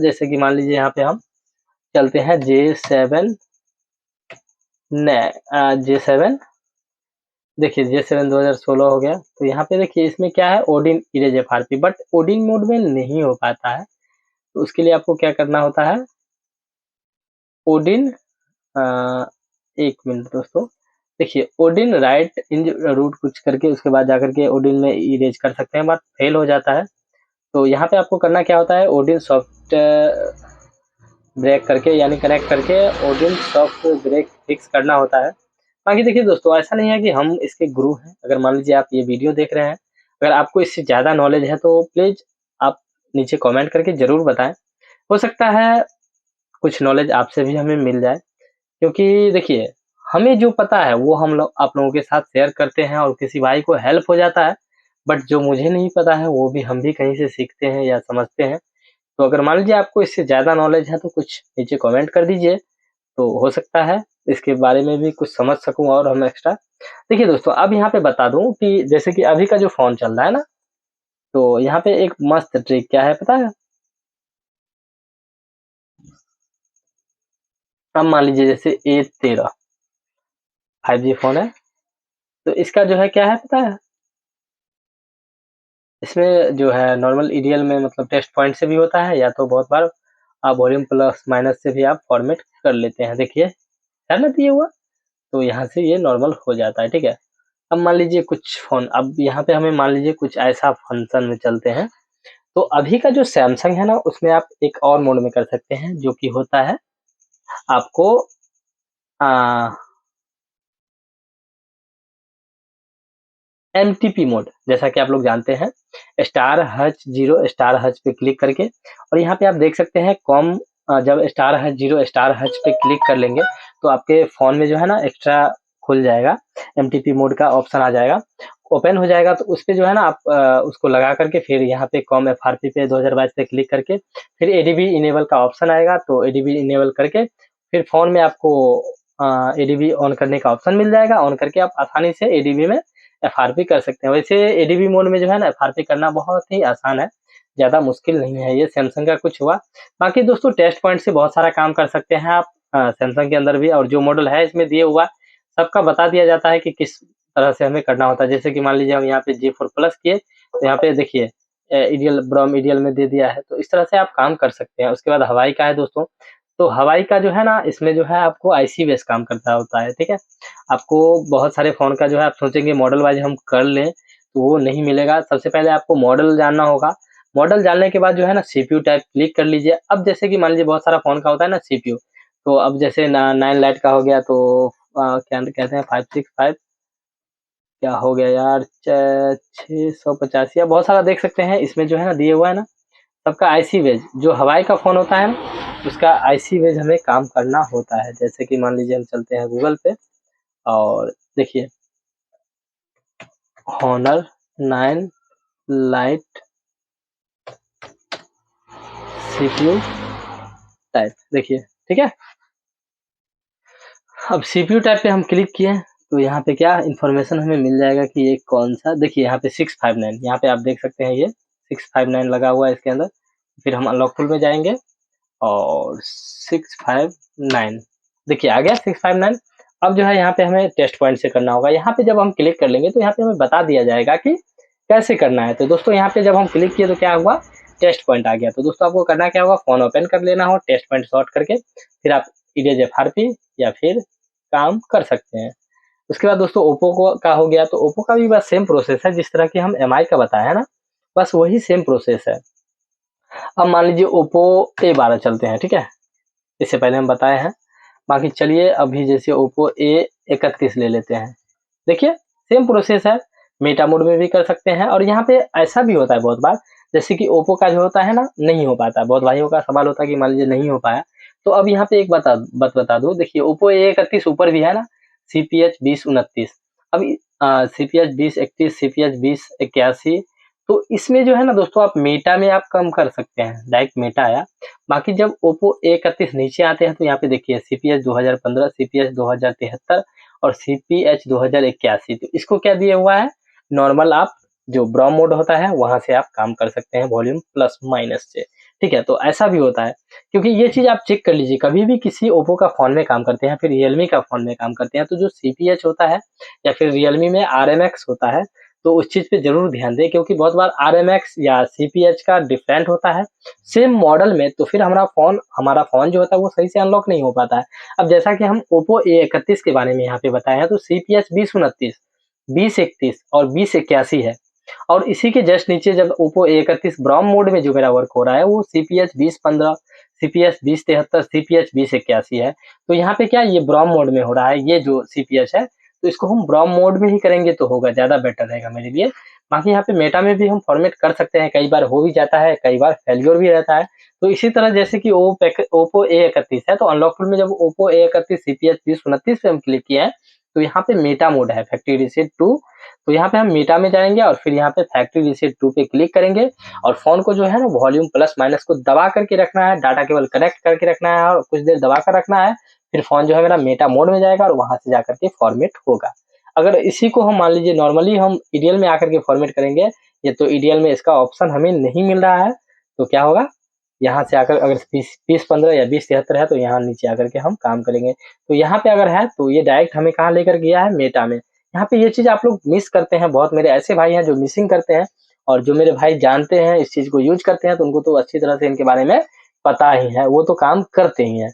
जैसे कि मान लीजिए यहाँ पे हम चलते हैं J7 J7 देखिए J7 2016 हो गया। तो यहाँ पे देखिए इसमें क्या है, Odin erase FRP, but Odin mode में नहीं हो पाता है। तो उसके लिए आपको क्या करना होता है, ओडिन अ, 1 मिनट दोस्तों, देखिए ओडिन राइट इन रूट कुछ करके उसके बाद जाकर के ओडिन में इरेज कर सकते हैं, बट फेल हो जाता है। तो यहाँ पे आपको करना क्या होता है, ओडिन सॉफ्ट ब्रेक करके यानी कनेक्ट करके ओडिन सॉफ्ट ब्रेक फिक्स करना होता है। बाकी देखिए दोस्तों, ऐसा नहीं है कि हम इसके गुरु हैं। अगर मान लीजिए आप ये वीडियो देख रहे हैं, अगर आपको इससे ज़्यादा नॉलेज है तो प्लीज़ आप नीचे कमेंट करके ज़रूर बताएँ। हो सकता है कुछ नॉलेज आपसे भी हमें मिल जाए, क्योंकि देखिए हमें जो पता है वो हम लोग आप लोगों के साथ शेयर करते हैं और किसी भाई को हेल्प हो जाता है। बट जो मुझे नहीं पता है वो भी हम भी कहीं से सीखते हैं या समझते हैं। तो अगर मान लीजिए आपको इससे ज़्यादा नॉलेज है तो कुछ नीचे कमेंट कर दीजिए, तो हो सकता है इसके बारे में भी कुछ समझ सकूँ और हम एक्स्ट्रा। देखिए दोस्तों, अब यहाँ पे बता दूँ कि जैसे कि अभी का जो फ़ोन चल रहा है ना, तो यहाँ पे एक मस्त ट्रिक क्या है पता है? अब मान लीजिए जैसे A13 5G फ़ोन है, तो इसका जो है क्या है पता है? इसमें जो है नॉर्मल ईडीएल में मतलब टेस्ट पॉइंट से भी होता है, या तो बहुत बार आप वॉल्यूम प्लस माइनस से भी आप फॉर्मेट कर लेते हैं। देखिए है ना दिया हुआ, तो यहाँ से ये नॉर्मल हो जाता है, ठीक है। अब मान लीजिए कुछ फ़ोन, अब यहाँ पे हमें मान लीजिए कुछ ऐसा फंक्शन में चलते हैं, तो अभी का जो सैमसंग है ना, उसमें आप एक और मोड में कर सकते हैं, जो कि होता है आपको अ, एमटीपी मोड। जैसा कि आप लोग जानते हैं, स्टार हच 0 स्टार हच पे क्लिक करके, और यहाँ पे आप देख सकते हैं कॉम, जब स्टार हच 0 स्टार हच पे क्लिक कर लेंगे, तो आपके फ़ोन में जो है ना एक्स्ट्रा खुल जाएगा, एमटीपी मोड का ऑप्शन आ जाएगा, ओपन हो जाएगा। तो उस पे जो है ना आप उसको लगा करके फिर यहाँ पे कॉम एफआरपी पे 2022 पे क्लिक करके फिर एडीबी इनेबल का ऑप्शन आएगा, तो एडीबी इनेबल करके फिर फ़ोन में आपको एडीबी ऑन करने का ऑप्शन मिल जाएगा। ऑन करके आप आसानी से एडीबी में एफआरपी कर सकते हैं। वैसे एडीबी मोड में जो है ना एफआरपी करना बहुत ही आसान है, ज़्यादा मुश्किल नहीं है। ये सैमसंग का कुछ हुआ। बाकी दोस्तों टेस्ट पॉइंट से बहुत सारा काम कर सकते हैं आप सैमसंग के अंदर भी, और जो मॉडल है इसमें दिए हुआ सबका बता दिया जाता है कि किस तरह से हमें करना होता है। जैसे कि मान लीजिए हम यहाँ पे G4 प्लस किए, तो यहाँ पे देखिए ईडीएल ब्रोम ईडीएल में दे दिया है, तो इस तरह से आप काम कर सकते हैं। उसके बाद हवाई का है दोस्तों, तो हवाई का जो है ना इसमें जो है आपको आईसी बेस काम करता होता है, ठीक है। आपको बहुत सारे फ़ोन का जो है आप सोचेंगे मॉडल वाइज़ हम कर लें, तो वो नहीं मिलेगा। सबसे पहले आपको मॉडल जानना होगा। मॉडल जानने के बाद जो है ना सीपीयू टाइप क्लिक कर लीजिए। अब जैसे कि मान लीजिए बहुत सारा फ़ोन का होता है ना सीपीयू, तो अब जैसे ना 9 लाइट का हो गया, तो क्या कहते हैं 565, क्या हो गया यार, 650 या बहुत सारा देख सकते हैं इसमें जो है ना दिए हुआ है ना, सबका आईसी बेस जो हवाई का फ़ोन होता है ना, उसका आईसी बेस हमें काम करना होता है। जैसे कि मान लीजिए हम चलते हैं गूगल पे, और देखिए हॉनर 9 लाइट सीपीयू टाइप, देखिए ठीक है। अब सीपीयू टाइप पे हम क्लिक किए, तो यहाँ पे क्या इन्फॉर्मेशन हमें मिल जाएगा कि ये कौन सा, देखिए यहाँ पे 659, यहाँ पे आप देख सकते हैं ये 659 लगा हुआ है इसके अंदर। फिर हम अनलॉक टूल में जाएंगे और 659, देखिए आ गया 659। अब जो है यहाँ पे हमें टेस्ट पॉइंट से करना होगा। यहाँ पे जब हम क्लिक कर लेंगे तो यहाँ पे हमें बता दिया जाएगा कि कैसे करना है। तो दोस्तों यहाँ पे जब हम क्लिक किए तो क्या हुआ, टेस्ट पॉइंट आ गया। तो दोस्तों आपको करना क्या होगा, फोन ओपन कर लेना हो, टेस्ट पॉइंट शॉर्ट करके फिर आप इरेज एफआरपी या फिर काम कर सकते हैं। उसके बाद दोस्तों ओप्पो को का हो गया, तो ओप्पो का भी बस सेम प्रोसेस है जिस तरह की हम एमआई का बताया है ना, बस वही सेम प्रोसेस है। अब मान लीजिए ओप्पो A12 चलते हैं, ठीक है, इससे पहले हम बताए हैं। बाकी चलिए अभी जैसे ओप्पो A31 ले लेते हैं। देखिए सेम प्रोसेस है, मेटा मोड में भी कर सकते हैं। और यहाँ पे ऐसा भी होता है बहुत बार, जैसे कि ओप्पो का जो होता है ना नहीं हो पाता, बहुत भाइयों का सवाल होता है कि मान लीजिए नहीं हो पाया, तो अब यहाँ पे एक बात बता दूं, देखिए ओप्पो A31 ऊपर भी है ना, CPH2029, अब CPH2031, CPH2081, तो इसमें जो है ना दोस्तों आप मेटा में आप कम कर सकते हैं, डायरेक्ट मेटा आया। बाकी जब ओप्पो A31 नीचे आते हैं तो यहाँ पे देखिए CPH2015, CPH2073 और CPH2081, तो इसको क्या दिया हुआ है, नॉर्मल आप जो ब्रॉम मोड होता है वहां से आप काम कर सकते हैं वॉल्यूम प्लस माइनस से, ठीक है। तो ऐसा भी होता है, क्योंकि ये चीज आप चेक कर लीजिए, कभी भी किसी ओप्पो का फोन में काम करते हैं फिर रियलमी का फोन में काम करते हैं, तो जो CPH होता है या फिर रियलमी में RMX होता है, तो उस चीज पे जरूर ध्यान दें, क्योंकि बहुत बार RMX या CPH का डिफरेंट होता है सेम मॉडल में, तो फिर हमारा फोन जो होता है वो सही से अनलॉक नहीं हो पाता है। अब जैसा कि हम ओप्पो A31 के बारे में यहाँ पे बताए हैं, तो CPH2029, 2031 और 2081 है। और इसी के जस्ट नीचे जब ओप्पो A31 ब्रॉम मोड में जो मेरा वर्क हो रहा है वो CPH2015, CPH2073, CPH2081 है। तो यहाँ पे क्या ये ब्रॉम मोड में हो रहा है, ये जो CPH है, तो इसको हम ब्रॉम मोड में ही करेंगे तो होगा, ज़्यादा बेटर रहेगा मेरे लिए। बाकी यहाँ पे मेटा में भी हम फॉर्मेट कर सकते हैं, कई बार हो भी जाता है, कई बार फेल्योर भी रहता है। तो इसी तरह जैसे कि ओप्पो A31 है, तो अनलॉक टूल में जब ओप्पो A31 CPH2029 पे हम क्लिक किए हैं, तो यहाँ पे मेटा मोड है, फैक्ट्री रीसेट 2, तो यहाँ पे हम मेटा में जाएंगे और फिर यहाँ पे फैक्ट्री रीसेट 2 पे क्लिक करेंगे, और फोन को जो है ना वॉल्यूम प्लस माइनस को दबा करके रखना है, डाटा केबल कनेक्ट करके रखना है और कुछ देर दबा कर रखना है। फिर फोन जो है मेरा मेटा मोड में जाएगा और वहां से जाकर के फॉर्मेट होगा। अगर इसी को हम मान लीजिए नॉर्मली हम ईडीएल में आकर के फॉर्मेट करेंगे, ये तो ईडीएल में इसका ऑप्शन हमें नहीं मिल रहा है, तो क्या होगा, यहाँ से आकर अगर 2015 या 2073 है तो यहाँ नीचे आकर के हम काम करेंगे। तो यहाँ पे अगर है तो ये डायरेक्ट हमें कहाँ लेकर गया है, मेटा में। यहाँ पे ये चीज आप लोग मिस करते हैं, बहुत मेरे ऐसे भाई हैं जो मिसिंग करते हैं, और जो मेरे भाई जानते हैं, इस चीज़ को यूज़ करते हैं, तो उनको तो अच्छी तरह से इनके बारे में पता ही है, वो तो काम करते ही हैं।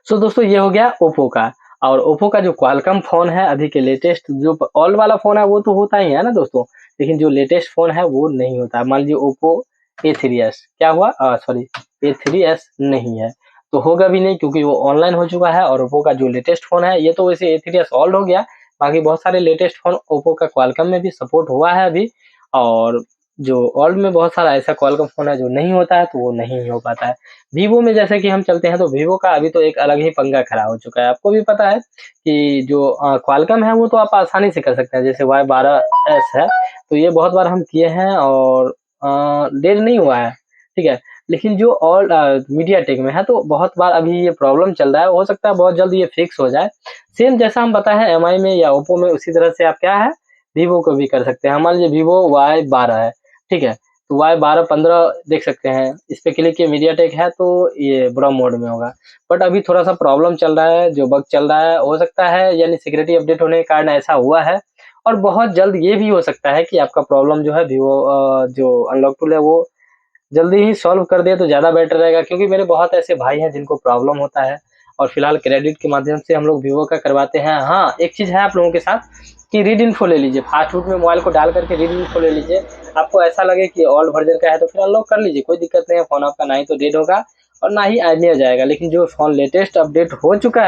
सो दोस्तों ये हो गया ओप्पो का। और ओप्पो का जो क्वालकॉम फ़ोन है अभी के लेटेस्ट, जो ओल्ड वाला फ़ोन है वो तो होता ही है ना दोस्तों, लेकिन जो लेटेस्ट फ़ोन है वो नहीं होता है। मान लीजिए ओप्पो A3s क्या हुआ, सॉरी A3s नहीं है, तो होगा भी नहीं क्योंकि वो ऑनलाइन हो चुका है। और ओप्पो का जो लेटेस्ट फ़ोन है, ये तो वैसे A3s ओल्ड हो गया, बाकी बहुत सारे लेटेस्ट फ़ोन ओप्पो का क्वालकॉम में भी सपोर्ट हुआ है अभी। और जो ओल्ड में बहुत सारा ऐसा क्वालकॉम फ़ोन है जो नहीं होता है, तो वो नहीं हो पाता है। वीवो में जैसे कि हम चलते हैं, तो वीवो का अभी तो एक अलग ही पंगा खड़ा हो चुका है। आपको भी पता है कि जो क्वालकॉम है वो तो आप आसानी से कर सकते हैं, जैसे Y12s है, तो ये बहुत बार हम किए हैं और डेट नहीं हुआ है, ठीक है। लेकिन जो और मीडियाटेक में है तो बहुत बार अभी ये प्रॉब्लम चल रहा है, हो सकता है बहुत जल्द ये फिक्स हो जाए। सेम जैसा हम बताए हैं एमआई में या ओप्पो में, उसी तरह से आप क्या है वीवो को भी कर सकते हैं। मान लीजिए वीवो Y12 है, ठीक है, तो Y12 15 देख सकते हैं, इस पे क्लिक किए मीडियाटेक है तो ये ब्राउन मोड में होगा। बट अभी थोड़ा-सा प्रॉब्लम चल रहा है, जो बग चल रहा है, हो सकता है यानी सिक्योरिटी अपडेट होने के कारण ऐसा हुआ है। और बहुत जल्द ये भी हो सकता है कि आपका प्रॉब्लम जो है वीवो जो अनलॉक टूल है वो जल्दी ही सॉल्व कर दे तो ज़्यादा बेटर रहेगा, क्योंकि मेरे बहुत ऐसे भाई हैं जिनको प्रॉब्लम होता है और फिलहाल क्रेडिट के माध्यम से हम लोग वीवो का करवाते हैं। हाँ, एक चीज़ है आप लोगों के साथ कि रीड इन्फो ले लीजिए, फास्ट फूड में मोबाइल को डाल करके रीड इन्फो ले लीजिए। आपको ऐसा लगे कि ओल्ड वर्जन का है तो फिर अनलॉक कर लीजिए, कोई दिक्कत नहीं है। फ़ोन आपका ना ही तो डेड होगा और ना ही आदमी जाएगा। लेकिन जो फ़ोन लेटेस्ट अपडेट हो चुका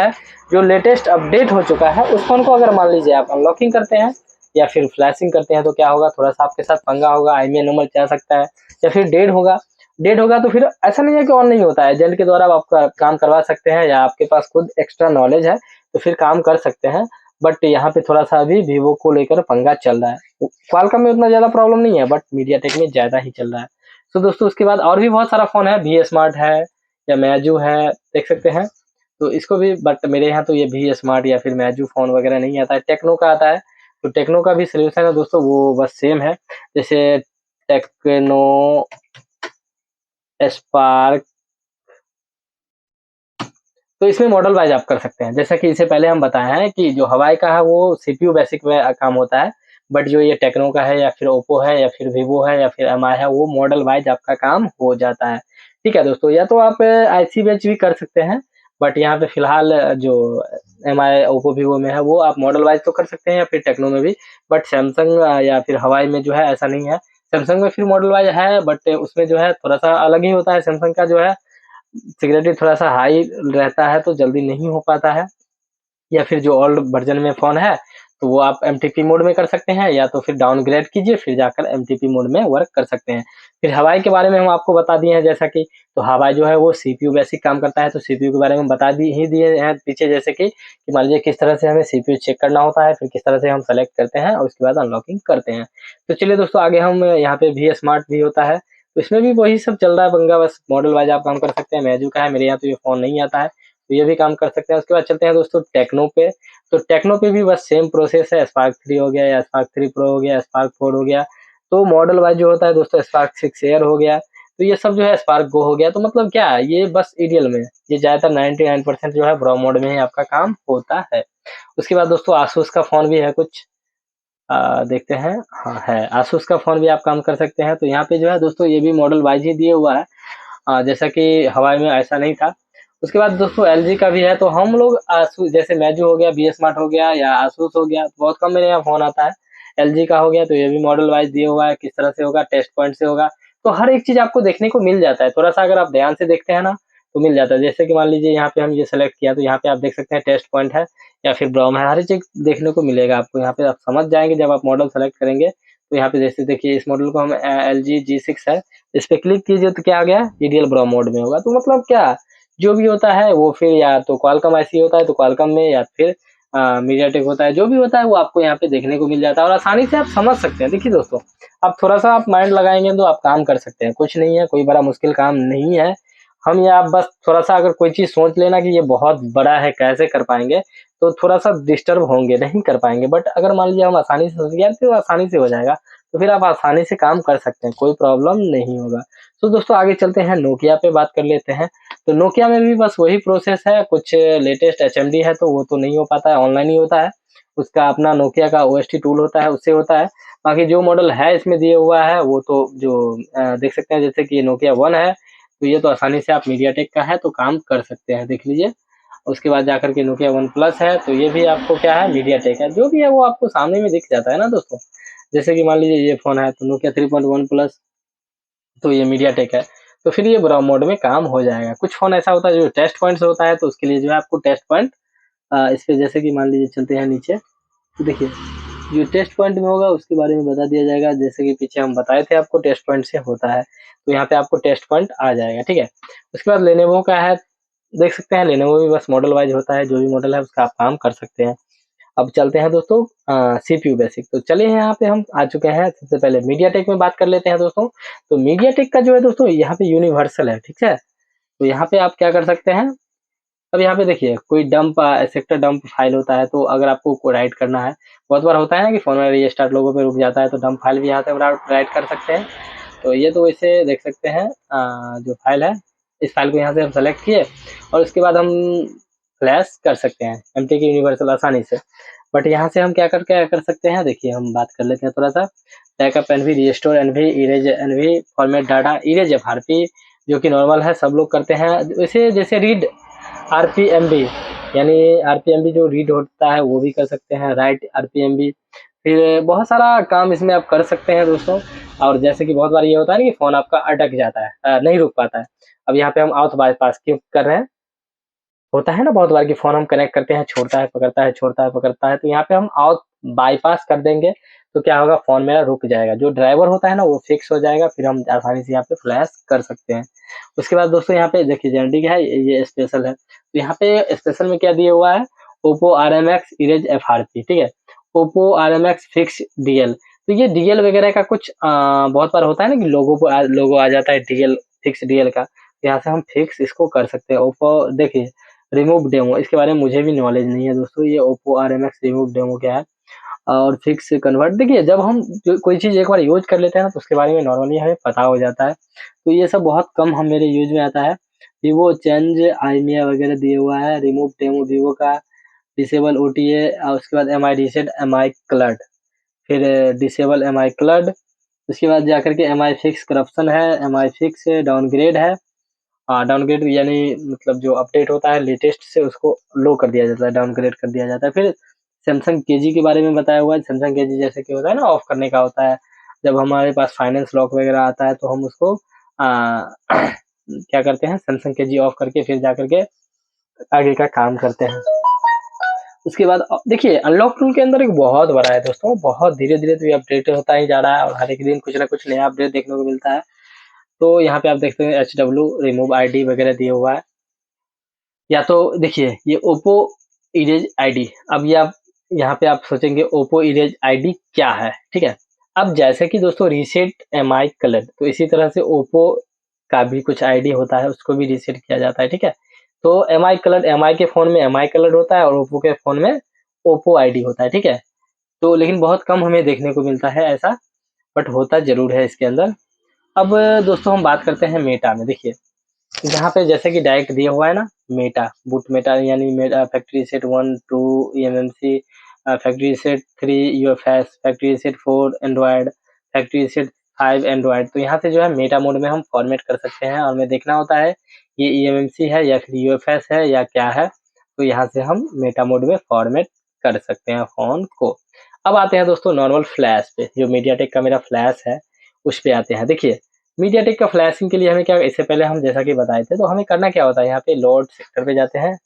है, उस फ़ोन को अगर मान लीजिए आप अनलॉकिंग करते हैं या फिर फ्लैशिंग करते हैं, तो क्या होगा, थोड़ा-सा आपके साथ पंगा होगा, आईएमईआई नंबर जा सकता है या फिर डेड होगा तो फिर ऐसा नहीं है कि ऑन नहीं होता है, एजेंट के द्वारा आप आपका काम करवा सकते हैं या आपके पास खुद एक्स्ट्रा नॉलेज है, तो फिर काम कर सकते हैं। बट यहाँ पे थोड़ा-सा अभी वीवो को लेकर पंगा चल रहा है। क्वालकॉम में उतना ज़्यादा प्रॉब्लम नहीं है, बट मीडियाटेक में ज़्यादा ही चल रहा है। तो दोस्तों उसके बाद और भी बहुत सारा फ़ोन है, वी स्मार्ट है या मैजू है, देख सकते हैं। तो इसको भी, बट मेरे यहाँ तो ये वी स्मार्ट या फिर मैजू फ़ोन वगैरह नहीं आता है, टेक्नो का आता है। तो टेक्नो का भी सॉल्यूशन है दोस्तों, वो बस सेम है, जैसे टेक्नो स्पार्क। तो इसमें मॉडल वाइज़ आप कर सकते हैं। जैसा कि इससे पहले हम बताए हैं कि जो हवाई का है वो सीपीयू बेसिक में काम होता है, बट जो ये टेक्नो का है या फिर ओप्पो है या फिर वीवो है या फिर एमआई है, वो मॉडल वाइज़ आपका काम हो जाता है। ठीक है दोस्तों, या तो आप आईसी बेच भी कर सकते हैं, बट यहाँ पे फिलहाल जो एमआई, ओप्पो, वीवो में है वो आप मॉडल वाइज़ तो कर सकते हैं या फिर टेक्नो में भी। बट सैमसंग या फिर हवाई में जो है ऐसा नहीं है। सैमसंग में फिर मॉडल वाइज़ है, बट उसमें जो है थोड़ा-सा अलग ही होता है। सैमसंग का जो है सिक्योरिटी थोड़ा-सा हाई रहता है तो जल्दी नहीं हो पाता है। या फिर जो ओल्ड वर्ज़न में फ़ोन है, तो वो आप एमटीपी मोड में कर सकते हैं या तो फिर डाउनग्रेड कीजिए फिर जाकर एमटीपी मोड में वर्क कर सकते हैं। फिर हवाई के बारे में हम आपको बता दिए हैं जैसा कि, तो हवाई जो है वो सीपीयू बेसिक काम करता है, तो सीपीयू के बारे में बता दिए हैं पीछे, जैसे कि मान लीजिए किस तरह से हमें सीपीयू चेक करना होता है, फिर किस तरह से हम सेलेक्ट करते हैं और उसके बाद अनलॉकिंग करते हैं। तो चलिए दोस्तों आगे हम यहाँ पे वी स्मार्ट भी होता है, तो इसमें भी वही सब चल रहा है पंगा, बस मॉडल वाइज़ आप काम कर सकते हैं। मैजू का है, मेरे यहाँ तो ये फ़ोन नहीं आता है, तो ये भी काम कर सकते हैं। उसके बाद चलते हैं दोस्तों टेक्नो पे। तो टेक्नो पे भी बस सेम प्रोसेस है, स्पार्क 3 हो गया या स्पार्क 3 प्रो हो गया, स्पार्क 4 हो गया। तो मॉडल वाइज़ जो होता है दोस्तों, स्पार्क 6 एयर हो गया, तो ये सब जो है स्पार्क गो हो गया। तो मतलब क्या है, ये बस आइडियल में, ये ज़्यादातर 99% जो है ब्रो मोड में ही आपका काम होता है। उसके बाद दोस्तों आसूस का फ़ोन भी है कुछ, देखते हैं, हाँ है, आसूस का फ़ोन भी आप काम कर सकते हैं। तो यहाँ पे जो है दोस्तों ये भी मॉडल वाइज़ ही दिए हुआ है, जैसा कि हवाई में ऐसा नहीं था। उसके बाद दोस्तों एलजी का भी है, तो हम लोग आसूस, जैसे मैजू हो गया, बी स्मार्ट हो गया या आसूस हो गया, बहुत कम मेरे यहाँ फ़ोन आता है। एलजी का हो गया तो ये भी मॉडल वाइज़ दिया हुआ है, किस तरह से होगा, टेस्ट पॉइंट से होगा। तो हर एक चीज़ आपको देखने को मिल जाता है, थोड़ा-सा अगर आप ध्यान से देखते हैं ना, तो मिल जाता है। जैसे कि मान लीजिए यहाँ पे हम ये सेलेक्ट किया, तो यहाँ पे आप देख सकते हैं टेस्ट पॉइंट है या फिर ब्रोम है, हर एक चीज़ देखने को मिलेगा आपको। यहाँ पे आप समझ जाएँगे जब आप मॉडल सेलेक्ट करेंगे, तो यहाँ पे जैसे देखिए इस मॉडल को हम एलजी जी6 है, इस पे क्लिक कीजिए तो क्या आ गया, आइडियल ब्रो मोड में होगा। तो मतलब क्या, जो भी होता है वो फिर या तो क्वालकॉम आईसी होता है तो क्वालकॉम में, या फिर मीडियाटेक होता है, जो भी होता है वो आपको यहाँ पे देखने को मिल जाता है और आसानी से आप समझ सकते हैं। देखिए दोस्तों, आप थोड़ा-सा आप माइंड लगाएँगे तो आप काम कर सकते हैं, कुछ नहीं है, कोई बड़ा मुश्किल काम नहीं है। हम या आप बस थोड़ा-सा अगर कोई चीज़ सोच लेना कि ये बहुत बड़ा है, कैसे कर पाएँगे, तो थोड़ा-सा डिस्टर्ब होंगे, नहीं कर पाएँगे। बट अगर मान लीजिए हम आसानी से सोच गए तो आसानी से हो जाएगा, तो फिर आप आसानी से काम कर सकते हैं, कोई प्रॉब्लम नहीं होगा। तो दोस्तों आगे चलते हैं, नोकिया पे बात कर लेते हैं। तो नोकिया में भी बस वही प्रोसेस है, कुछ लेटेस्ट एचएमडी है तो वो तो नहीं हो पाता है, ऑनलाइन ही होता है। उसका अपना नोकिया का ओएसटी टूल होता है, उससे होता है। बाकी जो मॉडल है इसमें दिया हुआ है वो तो जो देख सकते हैं, जैसे कि ये नोकिया 1 है, तो ये तो आसानी से आप मीडियाटेक का है तो काम कर सकते हैं, देख लीजिए। उसके बाद जाकर के नोकिया 1 प्लस है, तो ये भी आपको क्या है, मीडियाटेक है। जो भी है वो आपको सामने में दिख जाता है ना दोस्तों। जैसे कि मान लीजिए ये फ़ोन है तो नोकिया 3.1 प्लस, तो ये मीडियाटेक है। तो फिर ये ब्राउन मोड में काम हो जाएगा। कुछ फ़ोन ऐसा होता है जो टेस्ट पॉइंट से होता है, तो उसके लिए जो है आपको टेस्ट पॉइंट इस पे जैसे कि मान लीजिए चलते हैं नीचे, तो देखिए जो टेस्ट पॉइंट में होगा उसके बारे में बता दिया जाएगा। जैसे कि पीछे हम बताए थे आपको टेस्ट पॉइंट से होता है, तो यहाँ पे आपको टेस्ट पॉइंट आ जाएगा, ठीक है। उसके बाद लेनोवो का है, देख सकते हैं लेनोवो भी बस मॉडल वाइज़ होता है, जो भी मॉडल है उसका आप काम कर सकते हैं। अब चलते हैं दोस्तों सीपीयू बेसिक। तो चलिए यहाँ पे हम आ चुके हैं, सबसे पहले मीडियाटेक में बात कर लेते हैं दोस्तों। तो मीडियाटेक का जो है दोस्तों यहाँ पे यूनिवर्सल है, ठीक है। तो यहाँ पे आप क्या कर सकते हैं, अब यहाँ पे देखिए कोई डंप सेक्टर डंप फाइल होता है, तो अगर आपको को राइट करना है, बहुत बार होता है ना कि फ़ोन में रीस्टार्ट लोगो पे रुक जाता है, तो डंप फाइल भी यहाँ से आप राइट कर सकते हैं। तो ये तो इसे देख सकते हैं जो फाइल है, इस फाइल को यहाँ से हम सेलेक्ट किए और उसके बाद हम फ्लैश कर सकते हैं एमटीके यूनिवर्सल आसानी से। बट यहाँ से हम क्या कर सकते हैं, देखिए हम बात कर लेते हैं थोड़ा-सा। Backup NV, restore NV, erase NV, format data, erase FRP, जो कि नॉर्मल है, सब लोग करते हैं। वैसे जैसे रीड आरपीएमबी, यानी आरपीएमबी जो रीड होता है वो भी कर सकते हैं, राइट आरपीएमबी। फिर बहुत सारा काम इसमें आप कर सकते हैं दोस्तों। और जैसे कि बहुत बार ये होता है ना कि फ़ोन आपका अटक जाता है, नहीं रुक पाता है। अब यहाँ पे हम आउट बाईपास क्यों कर रहे हैं, होता है ना बहुत बार कि फ़ोन हम कनेक्ट करते हैं, छोड़ता है, पकड़ता है, छोड़ता है, पकड़ता है, तो यहाँ पे हम आउट बाईपास कर देंगे, तो क्या होगा, फ़ोन मेरा रुक जाएगा। जो ड्राइवर होता है ना वो फिक्स हो जाएगा, फिर हम आसानी से यहाँ पे फ्लैश कर सकते हैं। उसके बाद दोस्तों यहाँ पे देखिए जेनेरिक है, ये स्पेशल है। तो यहाँ पे स्पेशल में क्या दिया हुआ है, ओप्पो आरएमएक्स इरेज एफआरपी, ठीक है। ओप्पो आरएमएक्स फिक्स डीएल, तो ये डीएल वगैरह का कुछ बहुत बार होता है ना कि लोगो आ जाता है डीएल, फिक्स डीएल का। यहाँ से हम फिक्स इसको कर सकते हैं। ओप्पो देखिए रिमूव डेमो, इसके बारे में मुझे भी नॉलेज नहीं है दोस्तों, ये ओप्पो आरएमएक्स रिमूव डेमो क्या है। और फिक्स कन्वर्ट, देखिए जब हम कोई चीज़ एक बार यूज़ कर लेते हैं ना, तो उसके बारे में नॉर्मली हमें पता हो जाता है। तो ये सब बहुत कम हम मेरे यूज़ में आता है। वीवो चेंज आइमिया वगैरह दिया हुआ है, रिमूव डेमो वीवो का, डिसेबल ओटीए, और उसके बाद एमआई रीसेट, एमआई क्लड, फिर डिसेबल एमआई क्लड, उसके बाद जाकर के एमआई फिक्स करप्शन है, एमआई फिक्स डाउनग्रेड है। डाउनग्रेड यानी मतलब जो अपडेट होता है लेटेस्ट से उसको लो कर दिया जाता है, डाउनग्रेड कर दिया जाता है। फिर सैमसंग केजी के बारे में बताया हुआ है। सैमसंग केजी जैसे कि होता है ना ऑफ करने का होता है, जब हमारे पास फाइनेंस लॉक वगैरह आता है तो हम उसको क्या करते हैं, सैमसंग केजी ऑफ करके फिर जा करके आगे का काम करते हैं। उसके बाद देखिए अनलॉक टूल के अंदर एक बहुत बड़ा है दोस्तों, बहुत धीरे-धीरे तो ये अपडेट होता ही जा रहा है और हर एक दिन कुछ ना कुछ नया अपडेट देखने को मिलता है। तो यहाँ पे आप देखते हैं एचडब्ल्यू रिमूव आईडी वगैरह दिया हुआ है। या तो देखिए ये ओप्पो इरेज आईडी, अब ये आप यहाँ पे आप सोचेंगे ओप्पो इरेज आईडी क्या है, ठीक है। अब जैसे कि दोस्तों रीसेट एमआई कलर, तो इसी तरह से ओप्पो का भी कुछ आईडी होता है, उसको भी रीसेट किया जाता है, ठीक है। तो एमआई कलर, एमआई के फ़ोन में एमआई कलर होता है और ओप्पो के फ़ोन में ओप्पो आईडी होता है, ठीक है। तो लेकिन बहुत कम हमें देखने को मिलता है ऐसा, बट होता ज़रूर है इसके अंदर। अब दोस्तों हम बात करते हैं मेटा में। देखिए यहाँ पे जैसे कि डायरेक्ट दिया हुआ है ना, मेटा बूट मेटा, यानी Meta factory set 1 2 MMC, factory set 3 UFS, factory set 4 Android, factory set 5 Android. तो यहाँ से जो है मेटा मोड में हम फॉर्मेट कर सकते हैं और हमें देखना होता है ये ईएमएमसी है या फिर यूएफएस है या क्या है। तो यहाँ से हम मेटा मोड में फॉर्मेट कर सकते हैं फ़ोन को। अब आते हैं दोस्तों नॉर्मल फ्लैश पे, जो मीडियाटेक का मेरा फ्लैश है उस पे आते हैं। देखिए मीडियाटेक का फ्लैशिंग के लिए हमें क्या, इससे पहले हम जैसा कि बताए थे, तो हमें करना क्या होता है, यहाँ पे लोड सेक्टर पे जाते हैं,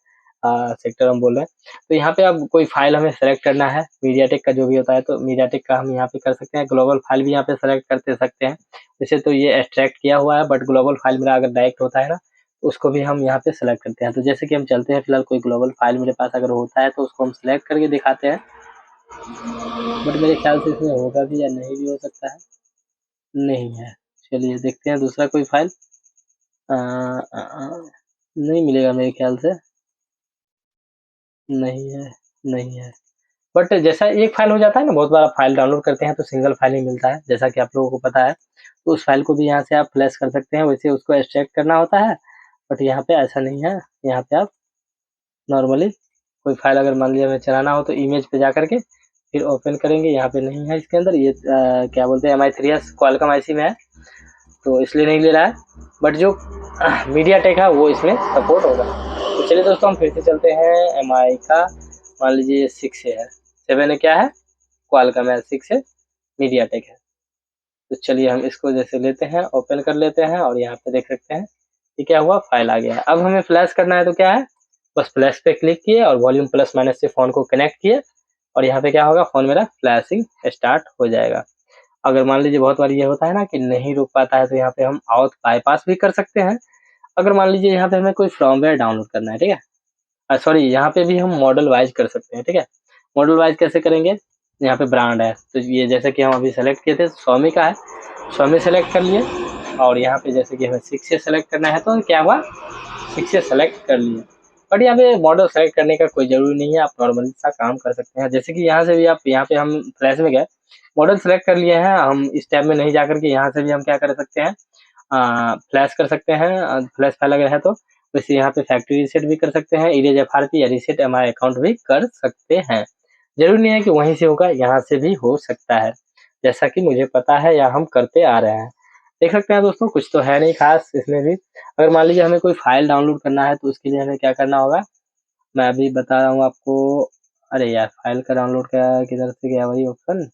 सेक्टर हम बोल रहे हैं। तो यहाँ पे अब कोई फाइल हमें सेलेक्ट करना है मीडियाटेक का जो भी होता है, तो मीडियाटेक का हम यहाँ पे कर सकते हैं। ग्लोबल फाइल भी यहाँ पे सेलेक्ट करते सकते हैं। वैसे तो ये एक्सट्रैक्ट किया हुआ है, बट ग्लोबल फाइल मेरा अगर डायरेक्ट होता है ना, तो उसको भी हम यहाँ पे सेलेक्ट करते हैं। तो जैसे कि हम चलते हैं, फिलहाल कोई ग्लोबल फाइल मेरे पास अगर होता है तो उसको हम सेलेक्ट करके दिखाते हैं, बट मेरे ख्याल से इसमें होगा भी या नहीं भी हो सकता है, नहीं है। चलिए देखते हैं दूसरा कोई फाइल। अ नहीं मिलेगा मेरे ख्याल से, नहीं है, नहीं है। बट जैसा एक फाइल हो जाता है ना, बहुत बार आप फाइल डाउनलोड करते हैं तो सिंगल फाइल ही मिलता है, जैसा कि आप लोगों को पता है। तो उस फाइल को भी यहाँ से आप फ्लैश कर सकते हैं, वैसे उसको एक्सट्रैक्ट करना होता है, बट यहाँ पे ऐसा नहीं है, यहाँ पे आप नॉर्मली कोई फाइल अगर मान लीजिए हमें चलाना हो तो इमेज पे जा करके फिर ओपन करेंगे। यहाँ पे नहीं है इसके अंदर, ये क्या बोलते हैं MI3S क्वालकॉम आईसी में है तो इसलिए नहीं ले रहा है, बट जो मीडियाटेक है वो इसमें सपोर्ट होगा। तो चलिए दोस्तों हम फिर से चलते हैं। MI का मान लीजिए 6 है, 7 है क्या है क्वालकॉम है, 6 है मीडियाटेक है। तो चलिए हम इसको जैसे लेते हैं, ओपन कर लेते हैं और यहाँ पे देख सकते हैं ये क्या हुआ, फाइल आ गया है। अब हमें फ्लैश करना है तो क्या है, बस फ्लैश पे क्लिक किए और वॉल्यूम प्लस माइनस से फोन को कनेक्ट किए और यहाँ पे क्या होगा, फोन मेरा फ्लैशिंग स्टार्ट हो जाएगा। अगर मान लीजिए बहुत बार ये होता है ना कि नहीं रुक पाता है तो यहाँ पे हम आउट बाईपास भी कर सकते हैं। अगर मान लीजिए यहाँ पे हमें कोई फॉर्मवेयर डाउनलोड करना है, ठीक है, सॉरी यहाँ पे भी हम मॉडल वाइज कर सकते हैं, ठीक है। मॉडल वाइज कैसे करेंगे, यहाँ पे ब्रांड है तो ये जैसे कि हम अभी सेलेक्ट किए थे स्वामी का है, स्वामी सेलेक्ट कर लिए और यहाँ पे जैसे कि हमें 6 से सेलेक्ट करना है तो क्या हुआ 6 से सेलेक्ट कर लिए। बट यहाँ पे मॉडल सेलेक्ट करने का कोई जरूरी नहीं है, आप नॉर्मली सा काम कर सकते हैं। जैसे कि यहाँ से भी आप, यहाँ पे हम फ्लैश में गए, मॉडल सेलेक्ट कर लिए हैं, हम इस टैब में नहीं जा करके यहाँ से भी हम क्या कर सकते हैं, फ्लैश कर सकते हैं। फ्लैश फाइल अगर है तो वैसे यहाँ पे फैक्ट्री रीसेट भी कर सकते हैं, इरेज FRP या रीसेट MI अकाउंट भी कर सकते हैं। जरूरी नहीं है कि वहीं से होगा, यहाँ से भी हो सकता है, जैसा कि मुझे पता है या हम करते आ रहे हैं। देख सकते हैं दोस्तों कुछ तो है नहीं खास इसमें भी। अगर मान लीजिए हमें कोई फाइल डाउनलोड करना है तो उसके लिए हमें क्या करना होगा, मैं अभी बता रहा हूँ आपको। अरे यार फाइल का डाउनलोड का किधर से गया वही ऑप्शन।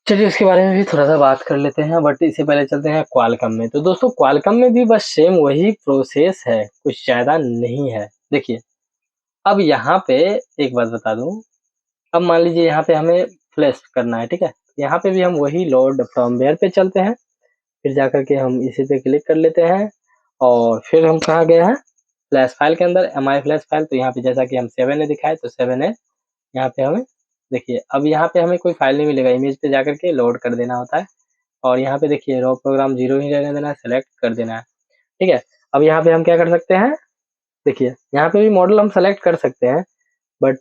चलिए उसके बारे में भी थोड़ा सा बात कर लेते हैं, बट इससे पहले चलते हैं क्वालकॉम में। तो दोस्तों क्वालकॉम में भी बस सेम वही प्रोसेस है, कुछ ज्यादा नहीं है। देखिए अब यहाँ पे एक बात बता दूं, अब मान लीजिए यहाँ पे हमें फ्लैश करना है, ठीक है, यहाँ पे भी हम वही लोड फर्मवेयर पे चलते हैं, फिर जाकर के हम इसी पे क्लिक कर लेते हैं और फिर हम कहाँ गए हैं, फ्लैश फाइल के अंदर MI फ्लैश फाइल। तो यहाँ पे जैसा कि हम 7 ए दिखाए तो 7 ए यहाँ पे हमें देखिए, अब यहाँ पे हमें कोई फाइल नहीं मिलेगा, इमेज पे जाकर के लोड कर देना होता है और यहाँ पे देखिए रॉ प्रोग्राम 0 ही रहने देना है, सेलेक्ट कर देना है, ठीक है। अब यहाँ पे हम क्या कर सकते हैं, देखिए यहाँ पे भी मॉडल हम सेलेक्ट कर सकते हैं, बट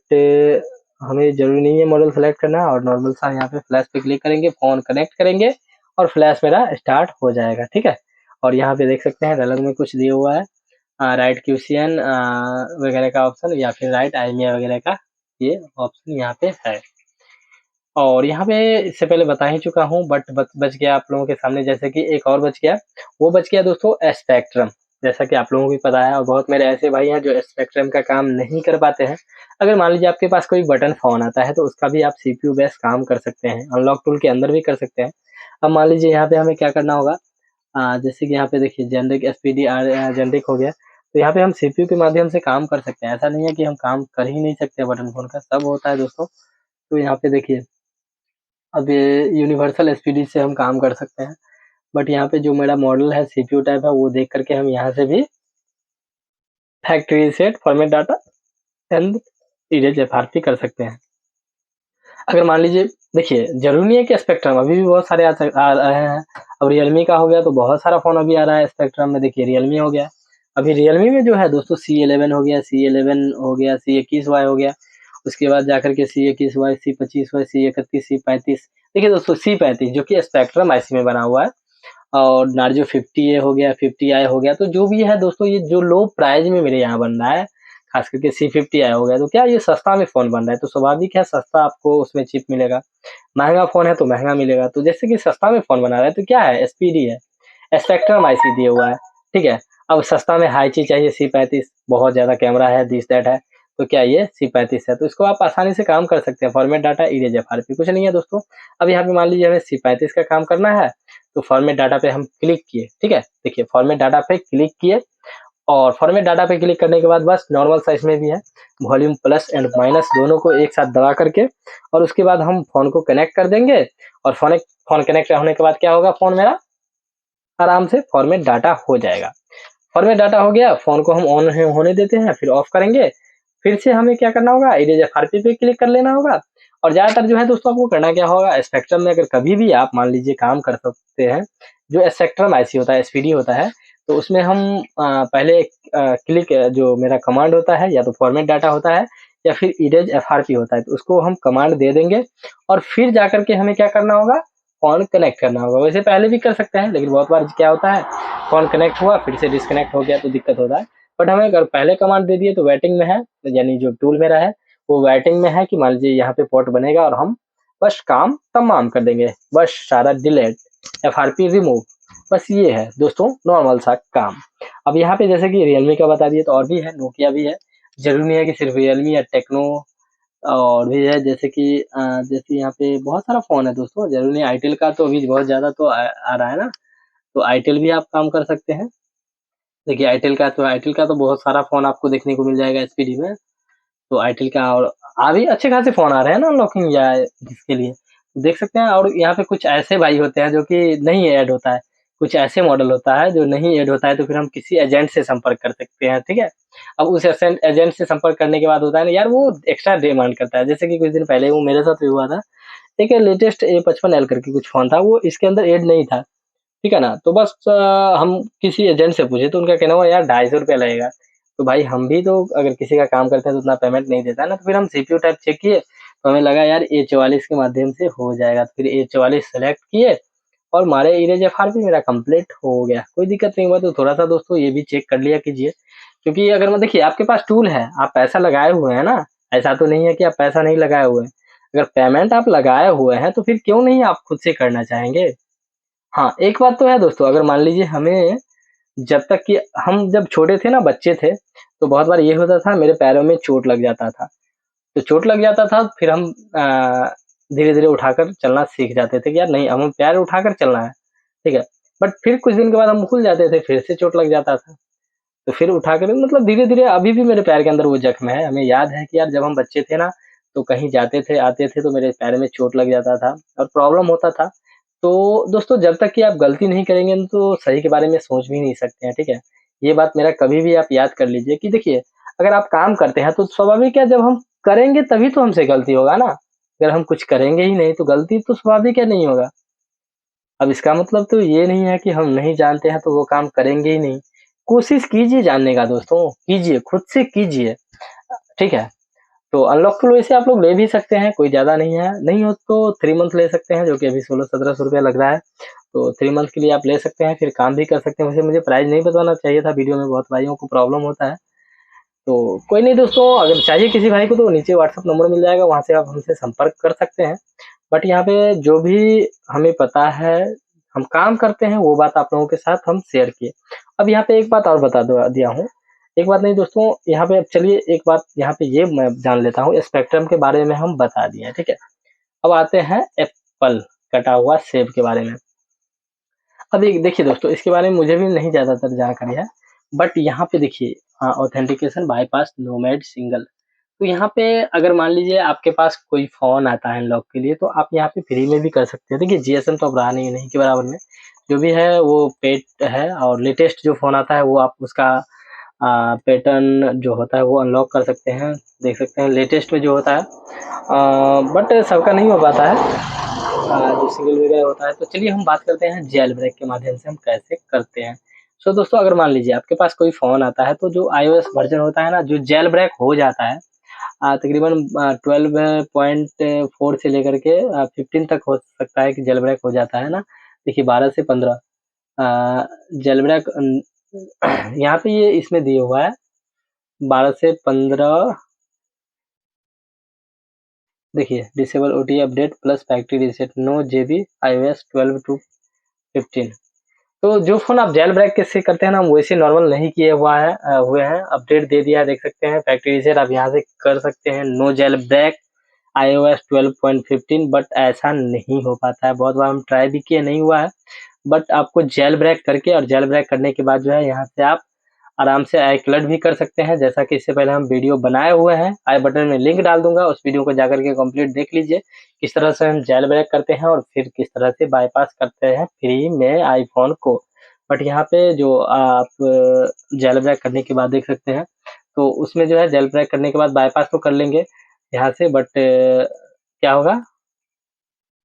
हमें जरूरी नहीं है मॉडल सेलेक्ट करना और नॉर्मल सा यहाँ पे फ्लैश पे क्लिक करेंगे, फोन कनेक्ट करेंगे और फ्लैश मेरा स्टार्ट हो जाएगा, ठीक है। और यहाँ पे देख सकते हैं अलग में कुछ दिया हुआ है, राइट क्यूसियन वगैरह का ऑप्शन या फिर राइट आइमिया वगैरह का ये ऑप्शन यहाँ पे है। और यहाँ पे इससे पहले बता ही चुका हूँ, बट बच गया आप लोगों के सामने, जैसे कि एक और बच गया, वो बच गया दोस्तों स्पेक्ट्रम। जैसा कि आप लोगों को भी पता है और बहुत मेरे ऐसे भाई हैं जो स्पेक्ट्रम का काम नहीं कर पाते हैं। अगर मान लीजिए आपके पास कोई बटन फोन आता है तो उसका भी आप CPU बेस्ड काम कर सकते हैं, अनलॉक टूल के अंदर भी कर सकते हैं। अब मान लीजिए यहाँ पे हमें क्या करना होगा, जैसे कि यहाँ पे देखिए जेनरिक SPD जेनरिक हो गया, तो यहाँ पे हम CPU के माध्यम से काम कर सकते हैं। ऐसा नहीं है कि हम काम कर ही नहीं सकते, बटन फोन का सब होता है दोस्तों। तो यहाँ पे देखिए अब ये यूनिवर्सल एसपीडी से हम काम कर सकते हैं, बट यहाँ पे जो मेरा मॉडल है सीपीयू टाइप है वो देख करके हम यहाँ से भी factory set format data and erase FRP कर सकते हैं। अगर मान लीजिए देखिए जरूरी नहीं है कि स्पेक्ट्रम, अभी भी बहुत सारे आ रहे हैं। अब रियलमी का हो गया तो बहुत सारा फोन अभी आ रहा है स्पेक्ट्रम में, देखिए रियलमी हो गया, अभी रियलमी में जो है दोस्तों C11 हो गया, C11 हो गया, C21Y हो गया, उसके बाद जाकर के C21Y, C25Y, C31, C35। देखिए दोस्तों C35 जो कि स्पेक्ट्रम आईसी में बना हुआ है, और नार्जो 50A हो गया, 50i हो गया। तो जो भी है दोस्तों ये जो लो प्राइस में मेरे यहाँ बन रहा है, खास करके C50i हो गया, तो क्या ये सस्ता में फोन बन रहा है तो स्वाभाविक है सस्ता आपको उसमें चिप मिलेगा, महंगा फोन है तो महंगा मिलेगा। तो जैसे कि सस्ता में फोन बना रहा है तो क्या है SPD है, स्पेक्ट्रम आईसी दिया हुआ है, ठीक है। अब सस्ता में हाई चीज चाहिए C35, बहुत ज्यादा कैमरा है, दिस दैट है, तो क्या ये C35 है, तो इसको आप आसानी से काम कर सकते हैं, फॉर्मेट डाटा इरेज FRP कुछ नहीं है दोस्तों। अब यहाँ पे मान लीजिए हमें C35 का काम करना है तो फॉर्मेट डाटा पे हम क्लिक किए, ठीक है, देखिए फॉर्मेट डाटा पे क्लिक किए और फॉर्मेट डाटा पे क्लिक करने के बाद बस नॉर्मल साइज में भी है, वॉल्यूम प्लस एंड माइनस दोनों को एक साथ दबा करके और उसके बाद हम फोन को कनेक्ट कर देंगे और फोन कनेक्ट होने के बाद क्या होगा, फोन मेरा आराम से फॉर्मेट डाटा हो जाएगा। फॉर्मेट डाटा हो गया, फोन को हम ऑन होने देते हैं, फिर ऑफ करेंगे, फिर से हमें क्या करना होगा, इरेज FRP पे क्लिक कर लेना होगा और ज़्यादातर जो है दोस्तों आपको करना क्या होगा, स्पेक्ट्रम में अगर कभी भी आप मान लीजिए काम कर सकते हैं, जो स्पेक्ट्रम आईसी होता है, एसपीडी होता है, तो उसमें हम पहले क्लिक जो मेरा कमांड होता है, या तो फॉर्मेट डाटा होता है या फिर इरेज एफआरपी होता है, तो उसको हम कमांड दे देंगे और फिर जाकर के हमें क्या करना होगा, फ़ोन कनेक्ट करना होगा। वैसे पहले भी कर सकते हैं, लेकिन बहुत बार क्या होता है, फ़ोन कनेक्ट हुआ फिर से डिस्कनेक्ट हो गया तो दिक्कत होता है। बट हमें अगर पहले कमांड दे दिए तो वेटिंग में है, यानी जो टूल मेरा है वो वेटिंग में है कि मान लीजिए यहाँ पे पोर्ट बनेगा और हम बस काम तमाम कर देंगे, बस सारा डिलीट, एफआरपी रिमूव, बस ये है दोस्तों नॉर्मल सा काम। अब यहाँ पे जैसे कि रियलमी का बता दिए तो और भी है, नोकिया भी है, जरूरी नहीं है कि सिर्फ रियलमी या टेक्नो, और भी है जैसे कि जैसे यहाँ पे बहुत सारा फ़ोन है दोस्तों, ज़रूरी नहीं आईटेल का तो अभी बहुत ज़्यादा तो आ रहा है ना, तो आईटेल भी आप काम कर सकते हैं। देखिए आईटेल का तो बहुत सारा फ़ोन आपको देखने को मिल जाएगा एसपीडी में, तो आईटेल का और अभी अच्छे खासे फ़ोन आ रहे हैं ना अनलॉकिंग या इसके लिए, देख सकते हैं। और यहाँ पे कुछ ऐसे भाई होते हैं जो कि नहीं ऐड होता है, कुछ ऐसे मॉडल होता है जो नहीं ऐड होता है, तो फिर हम किसी एजेंट से संपर्क कर सकते हैं, ठीक है। अब उस एजेंट से संपर्क करने के बाद होता है ना यार, वो एक्स्ट्रा डिमांड करता है, जैसे कि कुछ दिन पहले वो मेरे साथ भी हुआ था। एक लेटेस्ट A55L करके कुछ फ़ोन था, वो इसके अंदर ऐड नहीं था, ठीक है ना? तो बस हम किसी एजेंट से पूछे तो उनका कहना हुआ यार ₹250 लगेगा। तो भाई हम भी तो अगर किसी का काम करते हैं तो उतना पेमेंट नहीं देता है ना, तो फिर हम सीपीयू टाइप चेक किए, तो हमें लगा यार A44 के माध्यम से हो जाएगा। तो फिर A44 सेलेक्ट किए और मारे इरेज एफआरपी, मेरा कंप्लीट हो गया, कोई दिक्कत नहीं हुआ। तो थोड़ा-सा दोस्तों ये भी चेक कर लिया कीजिए, क्योंकि अगर मैं देखिए आपके पास टूल है, आप पैसा लगाए हुए हैं ना, ऐसा तो नहीं है कि आप पैसा नहीं लगाए हुए हैं। अगर पेमेंट आप लगाए हुए हैं तो फिर क्यों नहीं आप खुद से करना चाहेंगे? हाँ, एक बात तो है दोस्तों, अगर मान लीजिए हमें जब तक कि हम जब छोटे थे ना, बच्चे थे, तो बहुत बार ये होता था मेरे पैरों में चोट लग जाता था। तो चोट लग जाता था फिर हम धीरे-धीरे उठाकर चलना सीख जाते थे कि यार नहीं, हमें पैर उठाकर चलना है, ठीक है। बट फिर कुछ दिन के बाद हम भूल जाते थे, फिर से चोट लग जाता था। तो फिर उठाकर मतलब धीरे-धीरे अभी भी मेरे पैर के अंदर वो ज़ख्म है। हमें याद है कि यार जब हम बच्चे थे ना, तो कहीं जाते थे, आते थे तो मेरे पैर में चोट लग जाता था और प्रॉब्लम होता था। तो दोस्तों जब तक कि आप गलती नहीं करेंगे तो सही के बारे में सोच भी नहीं सकते हैं, ठीक है? ये बात मेरा कभी भी आप याद कर लीजिए कि देखिए, अगर आप काम करते हैं तो स्वाभाविक है जब हम करेंगे तभी तो हमसे गलती होगा ना। अगर हम कुछ करेंगे ही नहीं तो गलती तो स्वाभाविक है नहीं होगा। अब इसका मतलब तो ये नहीं है कि हम नहीं जानते हैं तो वो काम करेंगे ही नहीं। कोशिश कीजिए जानने का दोस्तों, कीजिए, खुद से कीजिए, ठीक है? तो अनलॉक टूल वैसे आप लोग ले भी सकते हैं, कोई ज़्यादा नहीं है, नहीं हो तो 3 मंथ ले सकते हैं, जो कि अभी 1600-1700 लग रहा है। तो 3 मंथ के लिए आप ले सकते हैं, फिर काम भी कर सकते हैं। वैसे मुझे प्राइस नहीं बताना चाहिए था वीडियो में, बहुत भाइयों को प्रॉब्लम होता है। तो कोई नहीं दोस्तों, अगर चाहिए किसी भाई को तो नीचे व्हाट्सएप नंबर मिल जाएगा, वहाँ से आप हमसे संपर्क कर सकते हैं। बट यहाँ पे जो भी हमें पता है, हम काम करते हैं, वो बात आप लोगों के साथ हम शेयर किए। अब यहाँ पे एक बात और बता दो दिया हूँ, एक बात नहीं दोस्तों, यहाँ पे अब चलिए एक बात यहाँ पे ये मैं जान लेता हूँ, स्पेक्ट्रम के बारे में हम बता दिए हैं, ठीक है? अब आते हैं एप्पल कटा हुआ सेब के बारे में। अब एक देखिए दोस्तों, इसके बारे में मुझे भी नहीं ज़्यादातर जानकारी है, बट यहाँ पे देखिए ऑथेंटिकेशन बायपास नोमैड सिंगल। तो यहाँ पे अगर मान लीजिए आपके पास कोई फ़ोन आता है अनलॉक के लिए, तो आप यहाँ पे फ्री में भी कर सकते हैं। देखिए जीएसएम तो अब रहा नहीं के बराबर में, जो भी है वो पेड है, और लेटेस्ट जो फ़ोन आता है वो आप उसका पैटर्न जो होता है वो अनलॉक कर सकते हैं, देख सकते हैं लेटेस्ट में जो होता है। बट सबका नहीं हो पाता है, जो सिंगल वगैरह होता है। तो चलिए हम बात करते हैं जेल ब्रेक के माध्यम से हम कैसे करते हैं। सो दोस्तों अगर मान लीजिए आपके पास कोई फ़ोन आता है, तो जो iOS वर्ज़न होता है ना, जो जेल ब्रेक हो जाता है, तकरीबन 12.4 से लेकर के 15 तक हो सकता है कि जेल ब्रेक हो जाता है ना। देखिए 12 से 15 जेल ब्रेक यहाँ पे ये इसमें दिया हुआ है 12 से 15। देखिए disable OTT update plus factory reset no JB iOS 12 to 15। तो जो फ़ोन आप जेल ब्रेक से करते हैं ना, हम वैसे नॉर्मल नहीं किए हुए हैं, अपडेट दे दिया है, देख सकते हैं फैक्ट्री रीसेट आप यहाँ से कर सकते हैं, no jailbreak iOS 12.15। But ऐसा नहीं हो पाता है, बहुत बार हम ट्राई भी किए, नहीं हुआ है। बट आपको जेल ब्रेक करके और जेल ब्रेक करने के बाद जो है यहाँ से आप आराम से iCloud भी कर सकते हैं, जैसा कि इससे पहले हम वीडियो बनाए हुए हैं, आई बटन में लिंक डाल दूँगा, उस वीडियो को जाकर के कंप्लीट देख लीजिए, किस तरह से हम जेल ब्रेक करते हैं और फिर किस तरह से बाईपास करते हैं फ्री में आईफ़ोन को। बट यहाँ पे जो आप जेल ब्रेक करने के बाद देख सकते हैं, तो उसमें जो है जेल ब्रेक करने के बाद बाईपास तो कर लेंगे यहाँ से, बट क्या होगा,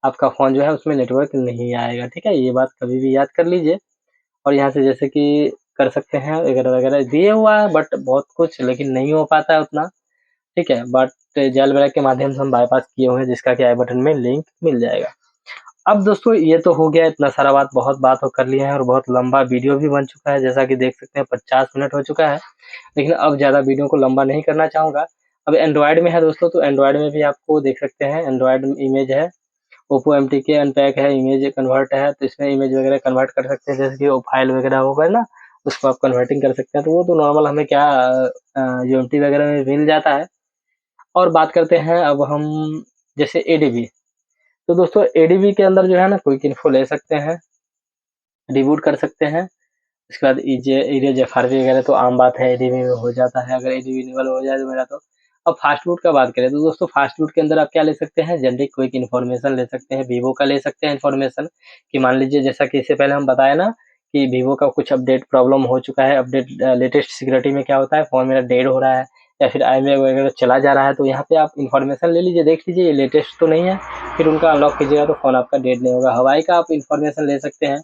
आपका फ़ोन जो है उसमें नेटवर्क नहीं आएगा, ठीक है? ये बात कभी भी याद कर लीजिए। और यहाँ से जैसे कि कर सकते हैं वगैरह-वगैरह दिए हुआ है, बट बहुत कुछ लेकिन नहीं हो पाता है उतना, ठीक है? बट जेल ब्रेक के माध्यम से हम बाईपास किए हुए हैं, जिसका कि आई बटन में लिंक मिल जाएगा। अब दोस्तों ये तो हो गया, इतना सारा बात, बहुत बात हो कर लिए हैं और बहुत लंबा वीडियो भी बन चुका है, जैसा कि देख सकते हैं 50 मिनट हो चुका है। लेकिन अब ज़्यादा वीडियो को लंबा नहीं करना चाहूँगा। अब एंड्रॉयड में है दोस्तों, तो एंड्रॉयड में भी आपको देख सकते हैं, एंड्रॉयड इमेज है, ओप्पो एमटीके अनपैक है, इमेज कन्वर्ट है, तो इसमें इमेज वगैरह कन्वर्ट कर सकते हैं, जैसे कि वो फाइल वगैरह होगा ना, उसको आप कन्वर्टिंग कर सकते हैं, तो वो तो नॉर्मल हमें क्या यूएमटी वगैरह में मिल जाता है। और बात करते हैं अब हम जैसे एडीबी, तो दोस्तों एडीबी के अंदर जो है ना क्विक इन्फो ले सकते हैं, रिबूट कर सकते हैं, उसके बाद इरेज एफआरवी वगैरह तो आम बात है, एडीबी में हो जाता है, अगर एडीबी इनेबल हो जाए तो मेरा तो। अब फास्ट फूड का बात करें तो दोस्तों फास्ट फूड के अंदर आप क्या ले सकते हैं, जनरिक क्विक इन्फॉर्मेशन ले सकते हैं, वीवो का ले सकते हैं इन्फॉर्मेशन, कि मान लीजिए जैसा कि इससे पहले हम बताए ना कि वीवो का कुछ अपडेट प्रॉब्लम हो चुका है, अपडेट लेटेस्ट सिक्योरिटी में क्या होता है, फ़ोन मेरा डेड हो रहा है या फिर आईएमईआई वगैरह चला जा रहा है, तो यहाँ पे आप इन्फॉर्मेशन ले लीजिए, देख लीजिए ये लेटेस्ट तो नहीं है, फिर उनका अनलॉक कीजिएगा तो फ़ोन आपका डेड नहीं होगा। हवाई का आप इन्फॉर्मेशन ले सकते हैं,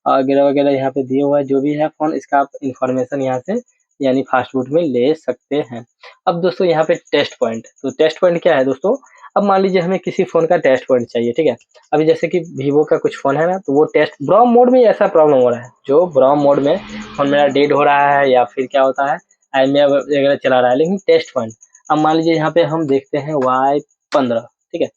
वगैरह-वगैरह यहाँ पे दिया हुआ है, जो भी है फ़ोन इसका आप इन्फॉर्मेशन यहाँ से यानी फ़ास्ट फूड में ले सकते हैं। अब दोस्तों यहाँ पे टेस्ट पॉइंट, तो टेस्ट पॉइंट क्या है दोस्तों, अब मान लीजिए हमें किसी फ़ोन का टेस्ट पॉइंट चाहिए, ठीक है? अभी जैसे कि वीवो का कुछ फ़ोन है ना, तो वो टेस्ट ब्राउन मोड में ऐसा प्रॉब्लम हो रहा है, जो ब्राउन मोड में फ़ोन मेरा डेड हो रहा है या फिर क्या होता है, आईएमईआई वगैरह चला रहा है, लेकिन टेस्ट पॉइंट, अब मान लीजिए यहाँ पे हम देखते हैं Y15, ठीक है?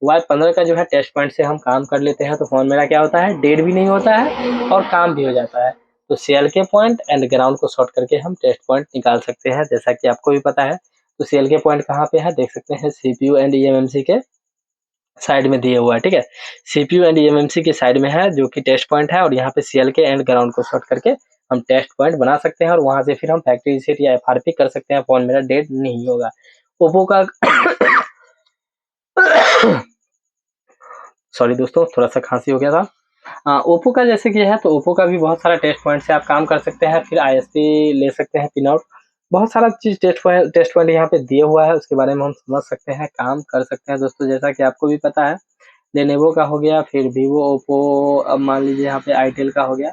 Y15 का जो है टेस्ट पॉइंट से हम काम कर लेते हैं, तो फ़ोन मेरा क्या होता है, डेड भी नहीं होता है और काम भी हो जाता है। तो CLK पॉइंट एंड ग्राउंड को सॉर्ट करके हम टेस्ट पॉइंट निकाल सकते हैं, जैसा कि आपको भी पता है। तो CLK पॉइंट कहाँ पे है, देख सकते हैं CPU एंड eMMC के साइड में दिए हुआ है, ठीक है? CPU एंड eMMC के साइड में है, जो कि टेस्ट पॉइंट है, और यहाँ पे CLK एंड ग्राउंड को सॉर्ट करके हम टेस्ट पॉइंट बना सकते हैं और वहाँ से फिर हम फैक्ट्री रीसेट या एफआरपी कर सकते हैं, फ़ोन मेरा डेड नहीं होगा। ओप्पो का सॉरी दोस्तों, थोड़ा-सा खाँसी हो गया था। ओप्पो का जैसे कि है, तो ओप्पो का भी बहुत सारा टेस्ट पॉइंट से आप काम कर सकते हैं, फिर आईएसपी ले सकते हैं, पिन आउट, बहुत सारा चीज़ टेस्ट पॉइंट यहाँ पे दिया हुआ है, उसके बारे में हम समझ सकते हैं, काम कर सकते हैं दोस्तों, जैसा कि आपको भी पता है। लेनोवो का हो गया, फिर वीवो, ओप्पो, अब मान लीजिए यहाँ पे आईटेल का हो गया,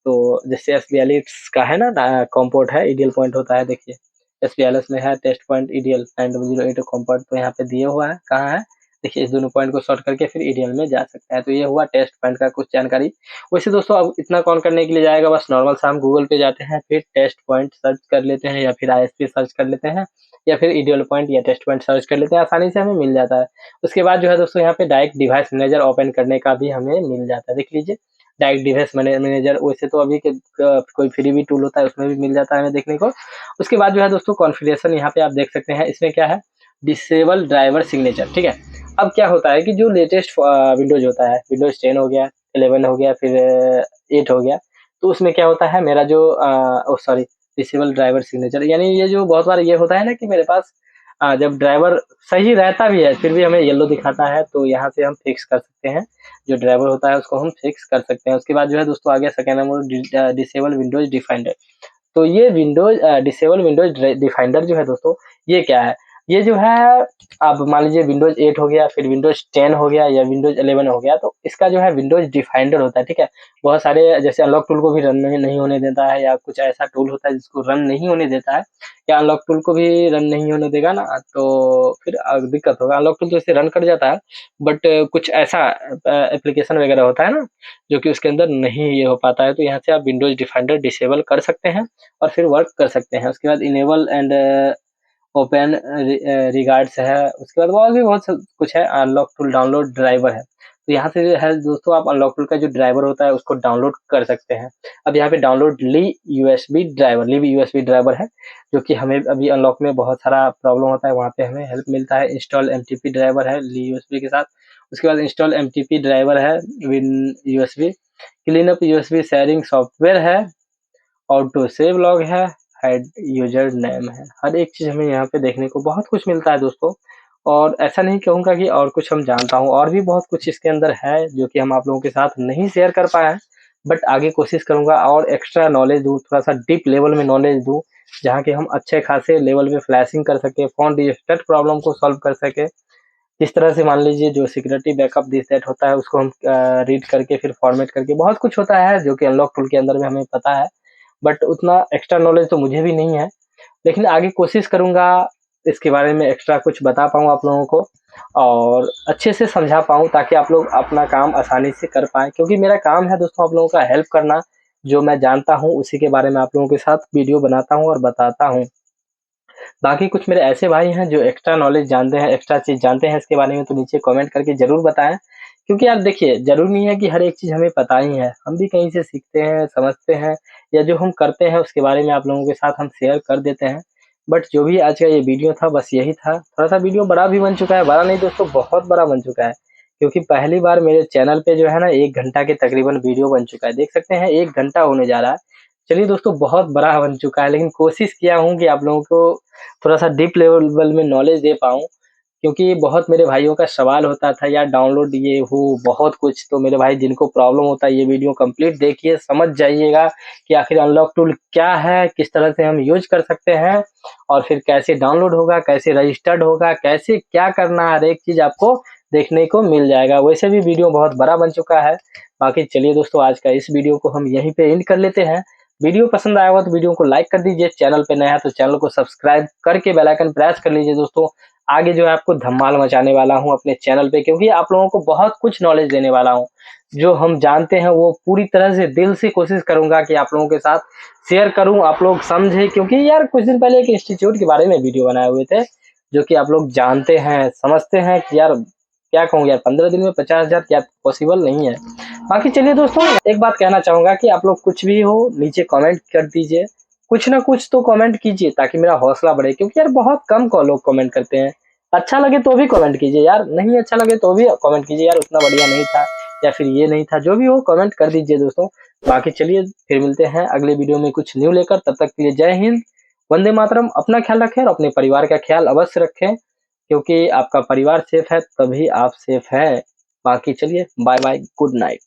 तो जैसे एसपीएलएस का है ना, कॉम्पोर्ट है, ईडीएल पॉइंट होता है, देखिए एसपीएलएस में है टेस्ट पॉइंट ईडीएल 908 कॉम्पोर्ट, तो यहाँ पे दिए हुआ है, कहाँ है, देखिए इस दोनों पॉइंट को सॉर्ट करके फिर ईडीएल में जा सकते हैं। तो ये हुआ टेस्ट पॉइंट का कुछ जानकारी। वैसे दोस्तों अब इतना कौन करने के लिए जाएगा, बस नॉर्मल सा हम गूगल पे जाते हैं, फिर टेस्ट पॉइंट सर्च कर लेते हैं या फिर आईएसपी सर्च कर लेते हैं या फिर ईडीएल पॉइंट या टेस्ट पॉइंट सर्च कर लेते हैं, आसानी से हमें मिल जाता है। उसके बाद जो है दोस्तों यहाँ पे डायरेक्ट डिवाइस मैनेजर ओपन करने का भी हमें मिल जाता है, देख लीजिए डायरेक्ट डिवाइस मैनेजर, वैसे तो अभी के कोई फ्री भी टूल होता है, उसमें भी मिल जाता है हमें देखने को। उसके बाद जो है दोस्तों कॉन्फ़िगरेशन यहाँ पे आप देख सकते हैं, इसमें क्या है, डिसेबल ड्राइवर सिग्नेचर, ठीक है? अब क्या होता है कि जो लेटेस्ट विंडोज़ होता है, विंडोज़ 10 हो गया, 11 हो गया, फिर 8 हो गया, तो उसमें क्या होता है, मेरा जो oh sorry, disable driver signature, यानी ये जो बहुत बार ये होता है ना कि मेरे पास जब ड्राइवर सही रहता भी है, फिर भी हमें येलो दिखाता है, तो यहाँ से हम फिक्स कर सकते हैं, जो ड्राइवर होता है उसको हम फिक्स कर सकते हैं। उसके बाद जो है दोस्तों आ गया सेकंड नंबर, डिसेबल विंडोज़ डिफाइंडर। तो ये विंडोज़ डिसेबल विंडोज़ डिफाइंडर जो है दोस्तों, ये क्या है? ये जो है, अब मान लीजिए विंडोज़ 8 हो गया, फिर विंडोज़ 10 हो गया या विंडोज़ 11 हो गया, तो इसका जो है विंडोज़ डिफाइंडर होता है, ठीक है? बहुत सारे जैसे अनलॉक टूल को भी रन नहीं होने देता है, या कुछ ऐसा टूल होता है जिसको रन नहीं होने देता है, या अनलॉक टूल को भी रन नहीं होने देगा ना, तो फिर दिक्कत होगा। अनलॉक टूल तो इसे रन कर जाता है, बट कुछ ऐसा एप्लीकेशन वगैरह होता है ना, जो कि उसके अंदर नहीं ये हो पाता है, तो यहाँ से आप विंडोज़ डिफाइंडर डिसेबल कर सकते हैं और फिर वर्क कर सकते हैं। उसके बाद इनेबल एंड ओपन रिगार्ड्स है, उसके बाद और भी बहुत स कुछ है, अनलॉक टूल डाउनलोड ड्राइवर है। तो यहाँ से जो है दोस्तों आप अनलॉक टूल का जो ड्राइवर होता है उसको डाउनलोड कर सकते हैं। अब यहाँ पे डाउनलोड लिव यूएसबी ड्राइवर है, जो कि हमें अभी अनलॉक में बहुत सारा प्रॉब्लम होता है, वहाँ पे हमें हेल्प मिलता है। इंस्टॉल एमटीपी ड्राइवर है ली यूएसबी के साथ। उसके बाद इंस्टॉल एमटीपी ड्राइवर है win USB, clean up USB sharing software है, ऑटो सेव लॉग है, हाइड यूजर नेम है। हर एक चीज़ हमें यहाँ पे देखने को बहुत कुछ मिलता है दोस्तों, और ऐसा नहीं कहूँगा कि और कुछ हम जानता हूँ, और भी बहुत कुछ इसके अंदर है जो कि हम आप लोगों के साथ नहीं शेयर कर पाए हैं, बट आगे कोशिश करूँगा और एक्स्ट्रा नॉलेज दूँ, थोड़ा-सा डीप लेवल में नॉलेज दूँ, जहाँ कि हम अच्छे खासे लेवल में फ्लैशिंग कर सकें, फ़ोन रीस्टार्ट प्रॉब्लम को सॉल्व कर सकें। जिस तरह से मान लीजिए जो सिक्योरिटी बैकअप दिस दैट होता है उसको हम रीड करके फिर फॉर्मेट करके बहुत कुछ होता है जो कि अनलॉक टूल के अंदर में हमें पता है, बट उतना एक्स्ट्रा नॉलेज तो मुझे भी नहीं है। लेकिन आगे कोशिश करूँगा इसके बारे में एक्स्ट्रा कुछ बता पाऊँ आप लोगों को और अच्छे से समझा पाऊँ ताकि आप लोग अपना काम आसानी से कर पाएँ, क्योंकि मेरा काम है दोस्तों आप लोगों का हेल्प करना। जो मैं जानता हूँ उसी के बारे में आप लोगों के साथ वीडियो बनाता हूँ और बताता हूँ। बाकी कुछ मेरे ऐसे भाई हैं जो एक्स्ट्रा नॉलेज जानते हैं, एक्स्ट्रा चीज़ जानते हैं इसके बारे में, तो नीचे कमेंट करके ज़रूर बताएँ। क्योंकि यार देखिए, ज़रूरी नहीं है कि हर एक चीज़ हमें पता ही है, हम भी कहीं से सीखते हैं, समझते हैं या जो हम करते हैं उसके बारे में आप लोगों के साथ हम शेयर कर देते हैं। बट जो भी आज का ये वीडियो था बस यही था, थोड़ा-सा वीडियो बड़ा भी बन चुका है, बड़ा नहीं दोस्तों बहुत बड़ा बन चुका है। क्योंकि पहली बार मेरे चैनल पे जो है ना 1 घंटा के तकरीबन वीडियो बन चुका है, देख सकते हैं 1 घंटा होने जा रहा है। चलिए दोस्तों बहुत बड़ा बन चुका है, लेकिन कोशिश किया हूँ कि आप लोगों को थोड़ा-सा डीप लेवल में नॉलेज दे पाऊँ, क्योंकि बहुत मेरे भाइयों का सवाल होता था यार डाउनलोड ये वो बहुत कुछ। तो मेरे भाई जिनको प्रॉब्लम होता है ये वीडियो कंप्लीट देखिए, समझ जाइएगा कि आखिर अनलॉक टूल क्या है, किस तरह से हम यूज़ कर सकते हैं और फिर कैसे डाउनलोड होगा, कैसे रजिस्टर्ड होगा, कैसे क्या करना है, हर एक चीज़ आपको देखने को मिल जाएगा। वैसे भी वीडियो बहुत बड़ा बन चुका है। बाकी चलिए दोस्तों आज का इस वीडियो को हम यहीं पे एंड कर लेते हैं। वीडियो पसंद आया हो तो वीडियो को लाइक कर दीजिए, चैनल पे नया है तो चैनल को सब्सक्राइब करके बेल आइकन प्रेस कर लीजिए दोस्तों। आगे जो है आपको धमाल मचाने वाला हूँ अपने चैनल पे, क्योंकि आप लोगों को बहुत कुछ नॉलेज देने वाला हूँ। जो हम जानते हैं वो पूरी तरह से दिल से कोशिश करूँगा कि आप लोगों के साथ शेयर करूँ, आप लोग समझें। क्योंकि यार कुछ दिन पहले एक इंस्टीट्यूट के बारे में वीडियो बनाए हुए थे, जो कि आप लोग जानते हैं, समझते हैं कि यार क्या कहूँ यार 15 दिन में 50,000 क्या पॉसिबल नहीं है। बाकी चलिए दोस्तों एक बात कहना चाहूँगा कि आप लोग कुछ भी हो नीचे कमेंट कर दीजिए, कुछ ना कुछ तो कमेंट कीजिए ताकि मेरा हौसला बढ़े। क्योंकि यार बहुत कम लोग कमेंट करते हैं। अच्छा लगे तो भी कमेंट कीजिए यार, नहीं अच्छा लगे तो भी कमेंट कीजिए यार उतना बढ़िया नहीं था या फिर ये नहीं था, जो भी हो कमेंट कर दीजिए दोस्तों। बाकी चलिए फिर मिलते हैं अगले वीडियो में कुछ न्यू लेकर, तब तक के लिए जय हिंद, वंदे मातरम। अपना ख्याल रखें और अपने परिवार का ख्याल अवश्य रखें, क्योंकि आपका परिवार सेफ है तभी आप सेफ हैं। बाकी चलिए बाय बाय, गुड नाइट।